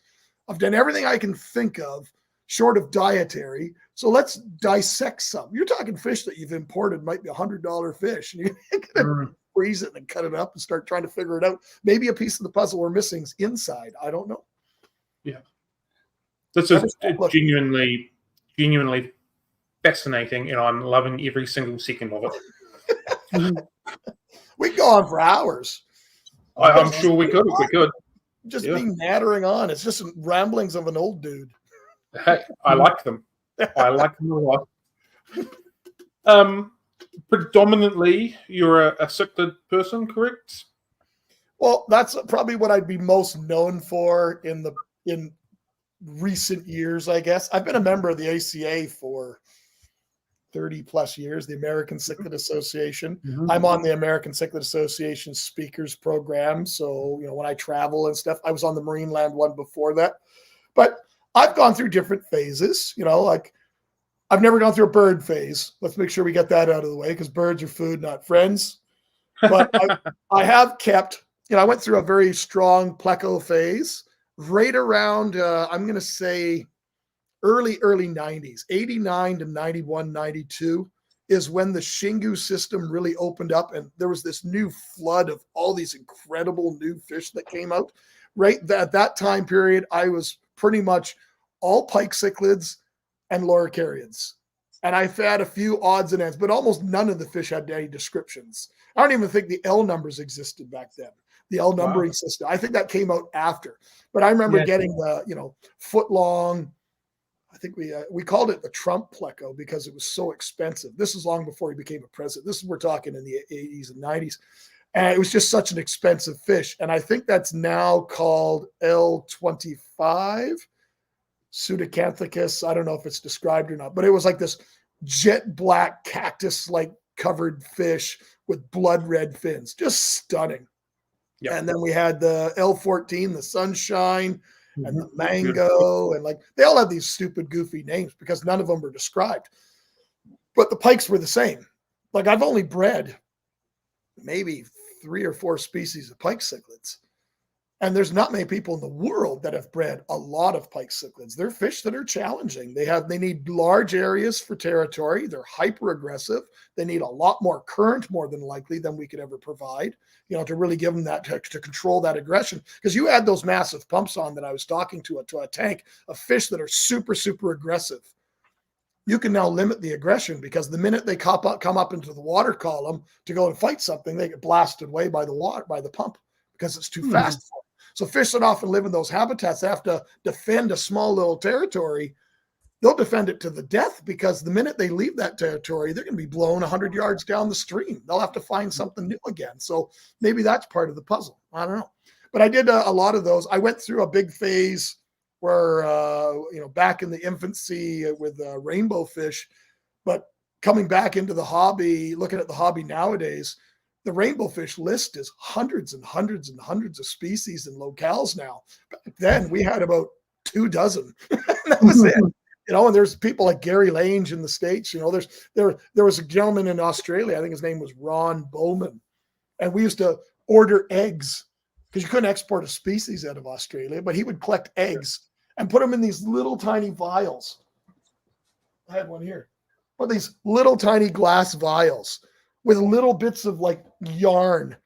Speaker 3: I've done everything I can think of short of dietary. So let's dissect some. You're talking fish that you've imported might be $100 fish. And you're going to freeze it and cut it up and start trying to figure it out. Maybe a piece of the puzzle we're missing is inside. I don't know.
Speaker 1: Yeah. This is genuinely fascinating, and I'm loving every single second of it.
Speaker 3: We can go on for hours.
Speaker 1: I'm sure we could.
Speaker 3: Just be nattering on. It's just ramblings of an old dude.
Speaker 1: Hey, I like them. I like them a lot. Predominantly, you're a cichlid person, correct?
Speaker 3: Well, that's probably what I'd be most known for in recent years, I guess. I've been a member of the ACA for 30 plus years, the American Cichlid Association. Mm-hmm. I'm on the American Cichlid Association speakers program. So, when I travel and stuff, I was on the Marineland one before that. But I've gone through different phases, like I've never gone through a bird phase. Let's make sure we get that out of the way because birds are food, not friends. But I have kept, I went through a very strong pleco phase right around, I'm going to say early 90s, 89 to 91, 92 is when the Xingu system really opened up. And there was this new flood of all these incredible new fish that came out. Right at that time period, I was pretty much all pike cichlids and loricariids. And I've had a few odds and ends, but almost none of the fish had any descriptions. I don't even think the L numbers existed back then, the L numbering system. I think that came out after. But I remember getting the, foot long. I think we called it the Trump pleco because it was so expensive. This is long before he became a president. We're talking in the 80s and 90s. And it was just such an expensive fish. And I think that's now called L25. Pseudocanthicus. I don't know if it's described or not, but it was like this jet black cactus-like covered fish with blood red fins, just stunning. Yep. And then we had the L14, the sunshine, and the mango, and like they all have these stupid, goofy names because none of them were described. But the pikes were the same. Like I've only bred maybe 3 or 4 species of pike cichlids. And there's not many people in the world that have bred a lot of pike cichlids. They're fish that are challenging. They need large areas for territory. They're hyper aggressive. They need a lot more current, more than likely, than we could ever provide, to really give them that to control that aggression. Because you add those massive pumps on that I was talking to a tank of fish that are super, super aggressive. You can now limit the aggression because the minute they come up into the water column to go and fight something, they get blasted away by the water, by the pump because it's too fast for them. So fish that often live in those habitats have to defend a small little territory. They'll defend it to the death because the minute they leave that territory, they're going to be blown 100 yards down the stream. They'll have to find something new again. So maybe that's part of the puzzle. I don't know. But I did a lot of those. I went through a big phase where, back in the infancy with rainbow fish, but coming back into the hobby, looking at the hobby nowadays, the rainbow fish list is hundreds and hundreds and hundreds of species and locales now. Back then we had about 2 dozen. That was it. And there's people like Gary Lange in the States. There was a gentleman in Australia, I think his name was Ron Bowman. And we used to order eggs because you couldn't export a species out of Australia, but he would collect eggs and put them in these little tiny vials. I had one here. But these little tiny glass vials with little bits of like yarn.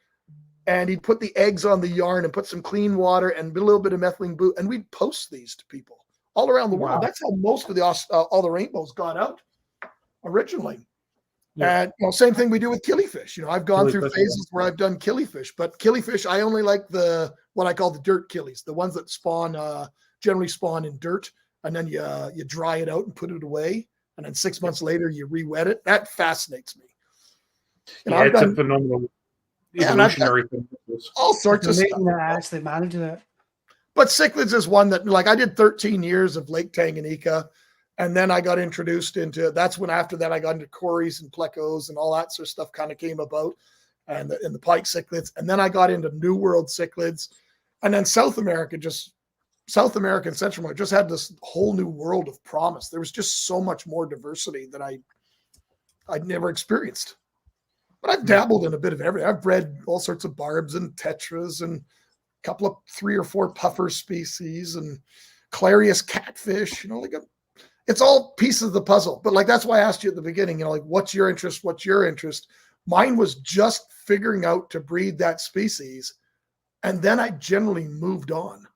Speaker 3: And he'd put the eggs on the yarn and put some clean water and a little bit of methylene blue. And we'd post these to people all around the world. That's how most of all the rainbows got out originally. Yeah. And same thing we do with killifish. I've gone through phases where I've done killifish, but killifish, I only like what I call the dirt killies, the ones that generally spawn in dirt. And then you dry it out and put it away. And then 6 months later, you re-wet it. That fascinates me.
Speaker 1: It's a phenomenal evolutionary thing.
Speaker 3: All sorts of stuff.
Speaker 2: Actually managing it.
Speaker 3: But cichlids is one that, like, I did 13 years of Lake Tanganyika, and then I got introduced into, that's when after that I got into cories and plecos and all that sort of stuff kind of came about, and the pike cichlids. And then I got into New World cichlids, and then South America and Central America just had this whole new world of promise. There was just so much more diversity that I'd never experienced. But I've dabbled in a bit of everything. I've bred all sorts of barbs and tetras and a couple of 3 or 4 puffer species and Clarius catfish, like it's all pieces of the puzzle. But like, that's why I asked you at the beginning, like, what's your interest? What's your interest? Mine was just figuring out to breed that species. And then I generally moved on.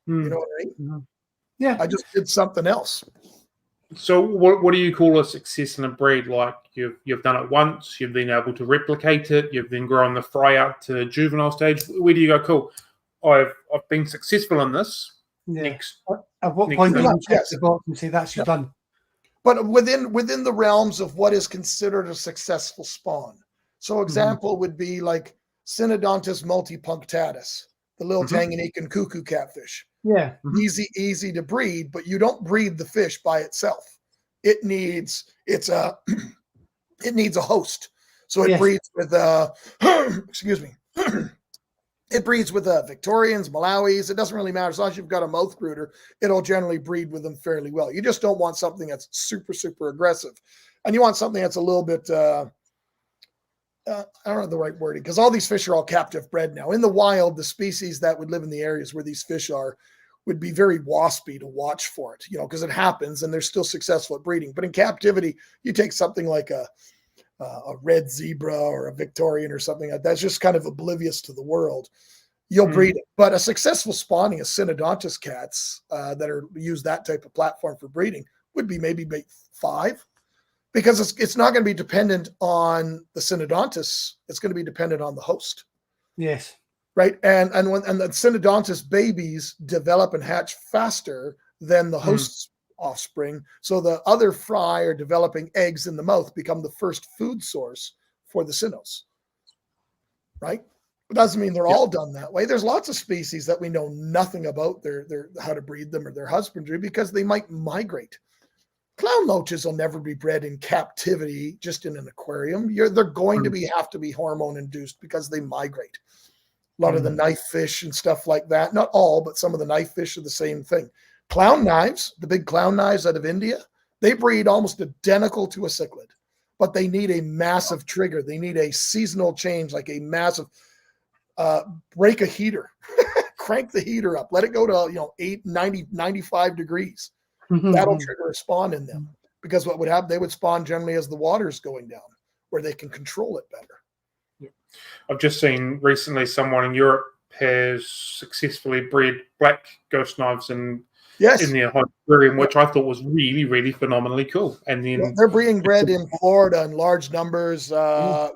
Speaker 3: You know what I mean?
Speaker 2: Mm-hmm. Yeah.
Speaker 3: I just did something else.
Speaker 1: So what do you call a success in a breed? Like, you've done it once, you've been able to replicate it, you've then grown the fry out to juvenile stage. Where do you go, cool, I've been successful in this.
Speaker 2: Yeah.
Speaker 1: Next,
Speaker 2: at what point do you check the box and say that's you done?
Speaker 3: But within the realms of what is considered a successful spawn. So example would be like Synodontis multipunctatus, the little Tanganyikan cuckoo catfish.
Speaker 2: Yeah.
Speaker 3: Easy to breed, but you don't breed the fish by itself. It needs a host. So it breeds with excuse me. It breeds with Victorians, Malawis. It doesn't really matter. As long as you've got a mouth brooder, it'll generally breed with them fairly well. You just don't want something that's super, super aggressive. And you want something that's a little bit, I don't know the right wording, because all these fish are all captive bred now. In the wild, the species that would live in the areas where these fish are would be very waspy to watch for it, because it happens and they're still successful at breeding. But in captivity, you take something like a red zebra or a Victorian or something like that's just kind of oblivious to the world. You'll breed it. But a successful spawning of Synodontis cats that use that type of platform for breeding would be maybe 5, because it's not going to be dependent on the Synodontis. It's going to be dependent on the host.
Speaker 2: Yes.
Speaker 3: Right. And the Synodontis babies develop and hatch faster than the host's offspring. So the other fry are developing eggs in the mouth, become the first food source for the Synos. Right. It doesn't mean they're all done that way. There's lots of species that we know nothing about their how to breed them or their husbandry because they might migrate. Clown loaches will never be bred in captivity, just in an aquarium. They're going to have to be hormone induced because they migrate. A lot of the knife fish and stuff like that, not all, but some of the knife fish are the same thing. Clown knives, the big clown knives out of India, they breed almost identical to a cichlid, but they need a massive trigger. They need a seasonal change, like a massive break a heater, crank the heater up, let it go to 95 degrees. That'll trigger a spawn in them, because what would happen, they would spawn generally as the water's going down, where they can control it better.
Speaker 1: I've just seen recently someone in Europe has successfully bred black ghost knives in their aquarium, which I thought was really, really phenomenally cool. And then
Speaker 3: they're being bred in Florida in large numbers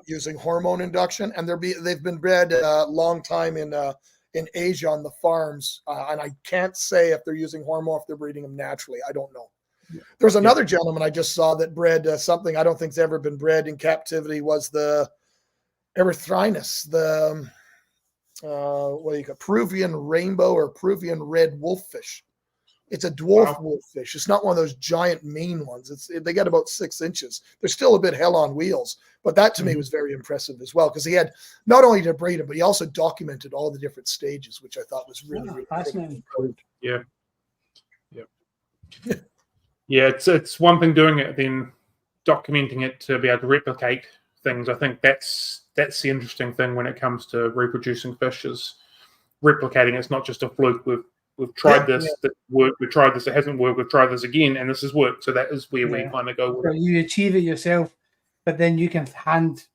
Speaker 3: using hormone induction, and they've been bred a long time in Asia on the farms, and I can't say if they're using hormone, if they're breeding them naturally. I don't know. There's another gentleman I just saw that bred something I don't think's ever been bred in captivity, was the Erythrinus, the Peruvian rainbow or Peruvian red wolffish. It's a dwarf wolffish. It's not one of those giant mean ones. They get about 6 inches. They're still a bit hell on wheels, but that to me was very impressive as well, because he had not only to breed them, but he also documented all the different stages, which I thought was really
Speaker 2: fascinating.
Speaker 1: Yeah. It's one thing doing it, then documenting it to be able to replicate things. I think that's the interesting thing when it comes to reproducing fish, is replicating. It's not just a fluke. We've tried this, that worked. We've tried this, it hasn't worked. We've tried this again, and this has worked. So that is where we kind of go with it.
Speaker 2: You achieve it yourself, but then you can hand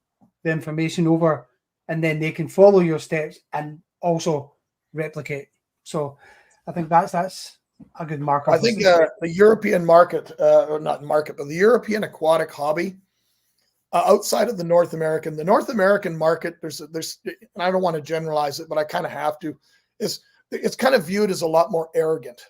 Speaker 2: the information over, and then they can follow your steps and also replicate. So I think that's a good marker.
Speaker 3: I think the European market, or not market, but the European aquatic hobby, outside of the North American market, there's, and I don't want to generalize it, but I kind of have to, it's kind of viewed as a lot more arrogant.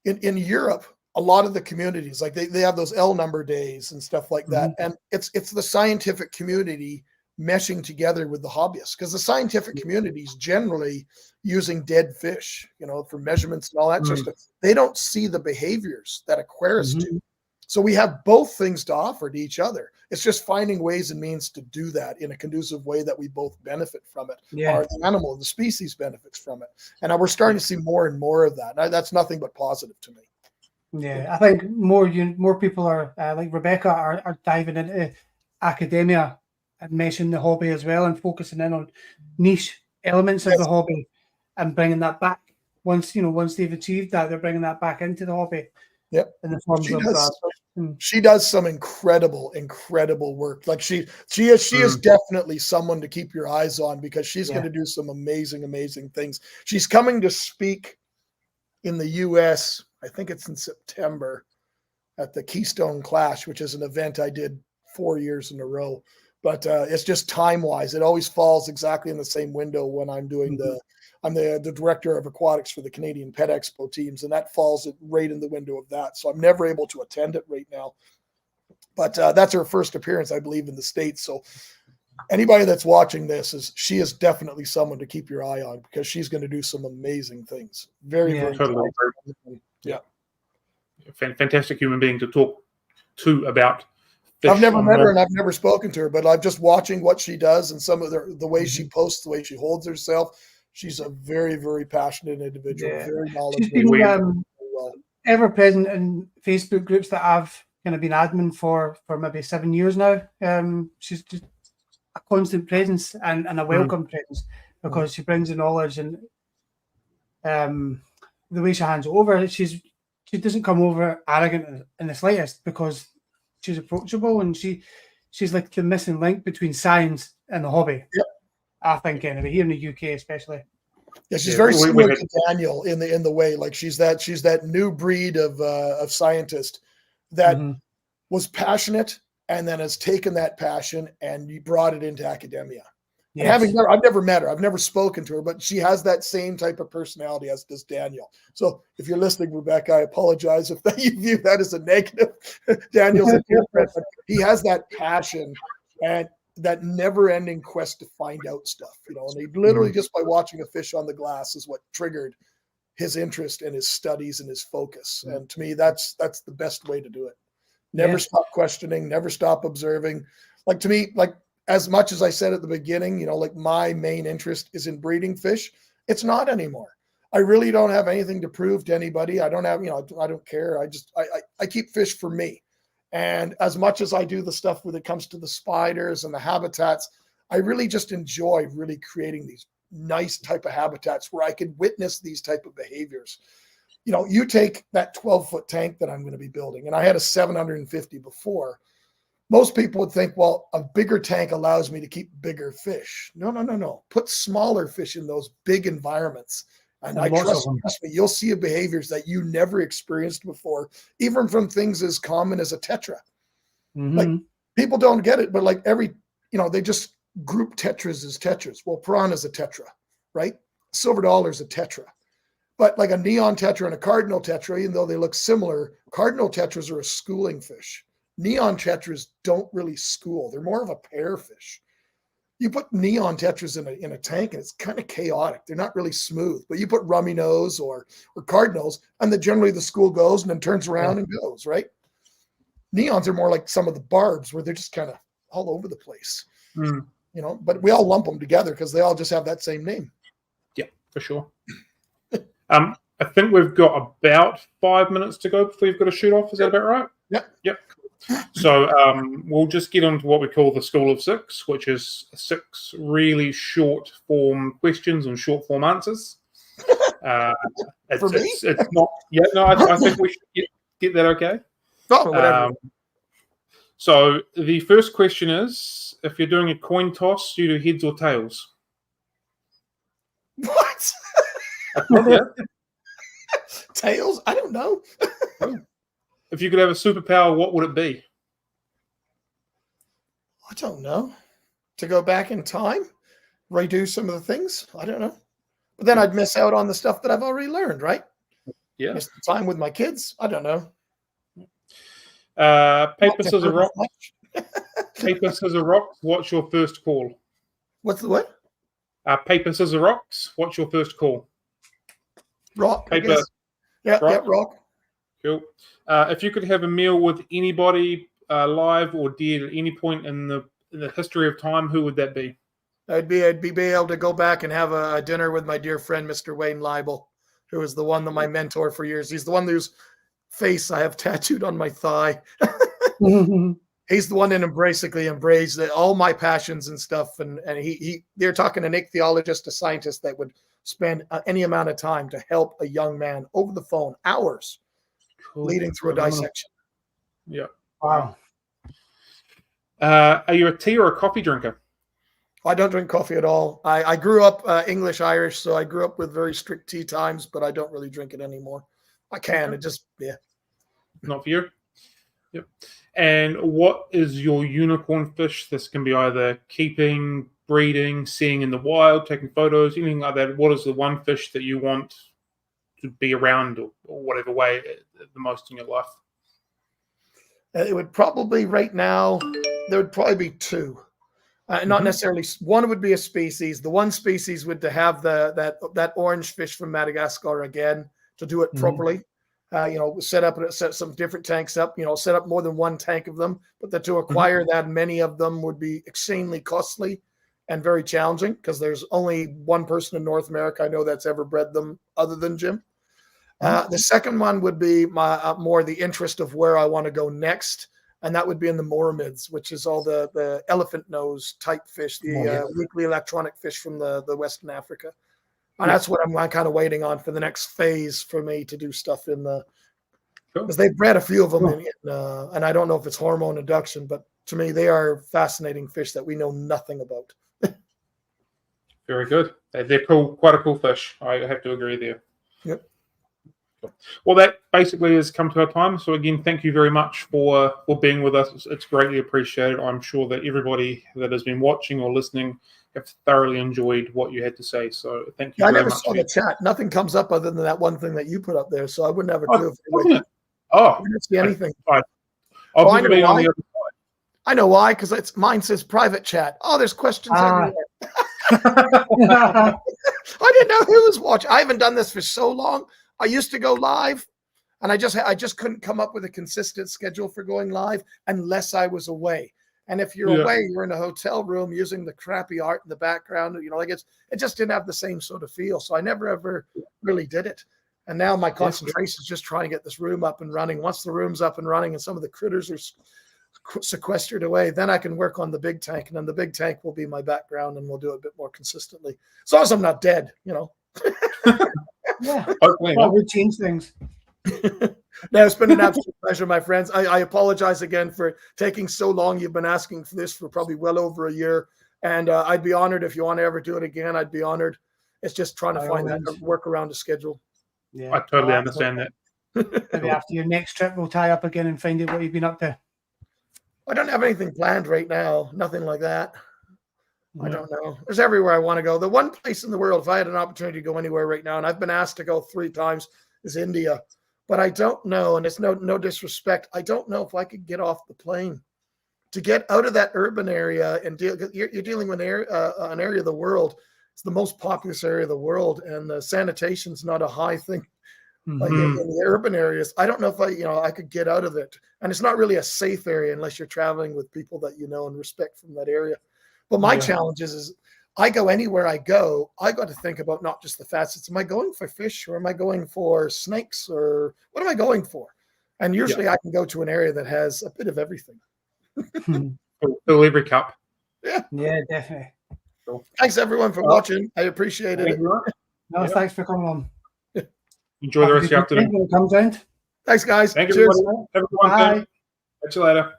Speaker 3: In Europe, a lot of the communities, like they have those L number days and stuff like that. And it's the scientific community meshing together with the hobbyists, because the scientific community is generally using dead fish, for measurements and all that sort of stuff. They don't see the behaviors that aquarists do. So we have both things to offer to each other. It's just finding ways and means to do that in a conducive way that we both benefit from it, or the animal, the species benefits from it. And we're starting to see more and more of that. And that's nothing but positive to me.
Speaker 2: Yeah, I think more people are like Rebecca are diving into academia and meshing the hobby as well, and focusing in on niche elements of the hobby and bringing that back. Once they've achieved that, they're bringing that back into the hobby.
Speaker 3: Yep.
Speaker 2: In the forms
Speaker 3: she does some incredible work. Like she is definitely someone to keep your eyes on, because she's going to do some amazing things. She's coming to speak in the US, I think it's in September, at the Keystone Clash, which is an event I did 4 years in a row. But it's just time-wise, it always falls exactly in the same window when I'm doing I'm the director of aquatics for the Canadian Pet Expo teams, and that falls right in the window of that. So I'm never able to attend it right now. But that's her first appearance, I believe, in the States. So anybody that's watching this, she is definitely someone to keep your eye on, because she's going to do some amazing things. Very
Speaker 1: totally.
Speaker 3: Yeah.
Speaker 1: Fantastic human being to talk to about.
Speaker 3: I've never met her and I've never spoken to her, but I'm just watching what she does and some of the way she posts, the way she holds herself. She's a very, very passionate individual, very knowledgeable.
Speaker 2: She's been ever present in Facebook groups that I've kind of been admin for maybe 7 years now. She's just a constant presence and a welcome presence, because she brings the knowledge, and the way she hands it over, she doesn't come over arrogant in the slightest, because she's approachable, and she's like the missing link between science and the hobby.
Speaker 3: Yep.
Speaker 2: I think anyway, here in the UK especially.
Speaker 3: Yeah, she's very similar to Daniel in the way, like she's that new breed of scientist that was passionate and then has taken that passion and you brought it into academia. Yes. I've never met her, I've never spoken to her, but she has that same type of personality as does Daniel. So if you're listening, Rebecca, I apologize if you view that as a negative. Daniel's a dear friend, but he has that passion and that never-ending quest to find out stuff, and he literally just by watching a fish on the glass is what triggered his interest and his studies and his focus. And to me, that's the best way to do it. Never stop questioning, never stop observing. Like, to me, like, as much as I said at the beginning, like my main interest is in breeding fish, it's not anymore. I really don't have anything to prove to anybody. I don't have, I don't care. I keep fish for me. And as much as I do the stuff when it comes to the spiders and the habitats, I really just enjoy really creating these nice type of habitats where I can witness these type of behaviors. You take that 12-foot tank that I'm going to be building, and I had a 750 before. Most people would think, well, a bigger tank allows me to keep bigger fish. No. Put smaller fish in those big environments. And I trust me, you'll see behaviors that you never experienced before, even from things as common as a tetra. Like, people don't get it, but like they just group tetras as tetras. Well, piranha's a tetra, right? Silver dollar's a tetra. But like a neon tetra and a cardinal tetra, even though they look similar, cardinal tetras are a schooling fish. Neon tetras don't really school. They're more of a pair fish. You put neon tetras in a tank and it's kind of chaotic. They're not really smooth. But you put rummy nose or cardinals, and then generally the school goes and then turns around and goes, right? Neons are more like some of the barbs where they're just kind of all over the place. But we all lump them together because they all just have that same name.
Speaker 1: Yeah, for sure. I think we've got about 5 minutes to go before you've got to shoot off. Is that about right? Yep. So we'll just get on to what we call the School of Six, which is 6 really short form questions and short form answers. It's not. Yeah, no, I think we should get that okay.
Speaker 3: Oh, whatever.
Speaker 1: So the first question is: if you're doing a coin toss, do you do heads or tails?
Speaker 3: What? Tails? I don't know.
Speaker 1: If you could have a superpower, what would it be?
Speaker 3: I don't know. To go back in time, redo some of the things. I don't know. But then I'd miss out on the stuff that I've already learned, right?
Speaker 1: Yeah.
Speaker 3: Miss the time with my kids. I don't know.
Speaker 1: Paper, scissors, rock. Paper, scissors, rocks. What's your first call?
Speaker 3: What's the what?
Speaker 1: Paper, scissors, rocks. What's your first call?
Speaker 3: Rock.
Speaker 1: Paper.
Speaker 3: Yeah,
Speaker 1: rock.
Speaker 3: yeah, rock.
Speaker 1: Cool. If you could have a meal with anybody, live or dead, at any point in the history of time, who would that be?
Speaker 3: I'd be able to go back and have a dinner with my dear friend, Mr. Wayne Leibel, who was the one that my mentor for years. He's the one whose face I have tattooed on my thigh. He's the one that basically embraced all my passions and stuff. And they're talking an ichthyologist, a scientist that would spend any amount of time to help a young man over the phone, hours, leading through a dissection.
Speaker 1: Yeah.
Speaker 2: Wow.
Speaker 1: Are you a tea or a coffee drinker?
Speaker 3: I don't drink coffee at all. I grew up English-Irish, so I grew up with very strict tea times, but I don't really drink it anymore. I can. It just, yeah.
Speaker 1: Not for you? Yep. And what is your unicorn fish? This can be either keeping, breeding, seeing in the wild, taking photos, anything like that. What is the one fish that you want to be around or whatever way the most in your life?
Speaker 3: It would probably, right now, there would probably be two. Not necessarily. One would be a species. The one species would to have that orange fish from Madagascar again, to do it properly. Set some different tanks up, set up more than one tank of them, but to acquire that many of them would be extremely costly and very challenging, because there's only one person in North America I know that's ever bred them other than Jim. The second one would be my more the interest of where I want to go next, and that would be in the moramids, which is all the elephant nose type fish, the weekly electronic fish from the Western Africa. And that's what I'm kind of waiting on for the next phase for me to do stuff in the, because they've bred a few of them and I don't know if it's hormone induction, but to me, they are fascinating fish that we know nothing about.
Speaker 1: Very good. They're cool, quite a cool fish. I have to agree there.
Speaker 3: Yep.
Speaker 1: Well, that basically has come to our time. So again, thank you very much for being with us. It's greatly appreciated. I'm sure that everybody that has been watching or listening have thoroughly enjoyed what you had to say. So thank you very much.
Speaker 3: I never saw the chat. Nothing comes up other than that one thing that you put up there. So I wouldn't have a clue.
Speaker 1: I
Speaker 3: didn't see anything.
Speaker 1: I've never been on the other side.
Speaker 3: I know why, because mine says private chat. Oh, there's questions everywhere. I didn't know who was watching. I haven't done this for so long. I used to go live, and I just couldn't come up with a consistent schedule for going live unless I was away. And if you're away, you're in a hotel room using the crappy art in the background. It just didn't have the same sort of feel. So I never ever really did it. And now my concentration is just trying to get this room up and running. Once the room's up and running and some of the critters are sequestered away, then I can work on the big tank, and then the big tank will be my background, and we'll do it a bit more consistently. As long as I'm not dead,
Speaker 2: Yeah. We change things.
Speaker 3: No, it's been an absolute pleasure, my friends. I apologize again for taking so long. You've been asking for this for probably well over a year, and I'd be honored if you want to ever do it again. I'd be honored. It's just trying to find that work around the schedule.
Speaker 1: Yeah, I totally understand that.
Speaker 2: Maybe after your next trip, we'll tie up again and find out what you've been up to.
Speaker 3: I don't have anything planned right now. Nothing like that. I don't know. There's everywhere I want to go. The one place in the world, if I had an opportunity to go anywhere right now, and I've been asked to go 3 times, is India. But I don't know, and it's no disrespect, I don't know if I could get off the plane to get out of that urban area and you're dealing with an area of the world. It's the most populous area of the world, and the sanitation's not a high thing. Like in the urban areas, I don't know if I could get out of it. And it's not really a safe area unless you're traveling with people that you know and respect from that area. But my challenge is I go anywhere I go, I got to think about not just the facets. Am I going for fish, or am I going for snakes, or what am I going for? And usually I can go to an area that has a bit of everything.
Speaker 1: Fill every cup.
Speaker 2: Yeah, definitely.
Speaker 3: Cool. Thanks everyone for watching. I appreciate it.
Speaker 2: No, thanks for coming on.
Speaker 1: Enjoy the rest of your afternoon.
Speaker 2: When it comes out.
Speaker 3: Thanks, guys.
Speaker 1: Thank you,
Speaker 3: Cheers.
Speaker 1: everybody. Have a good one.
Speaker 2: Bye.
Speaker 1: Catch you later.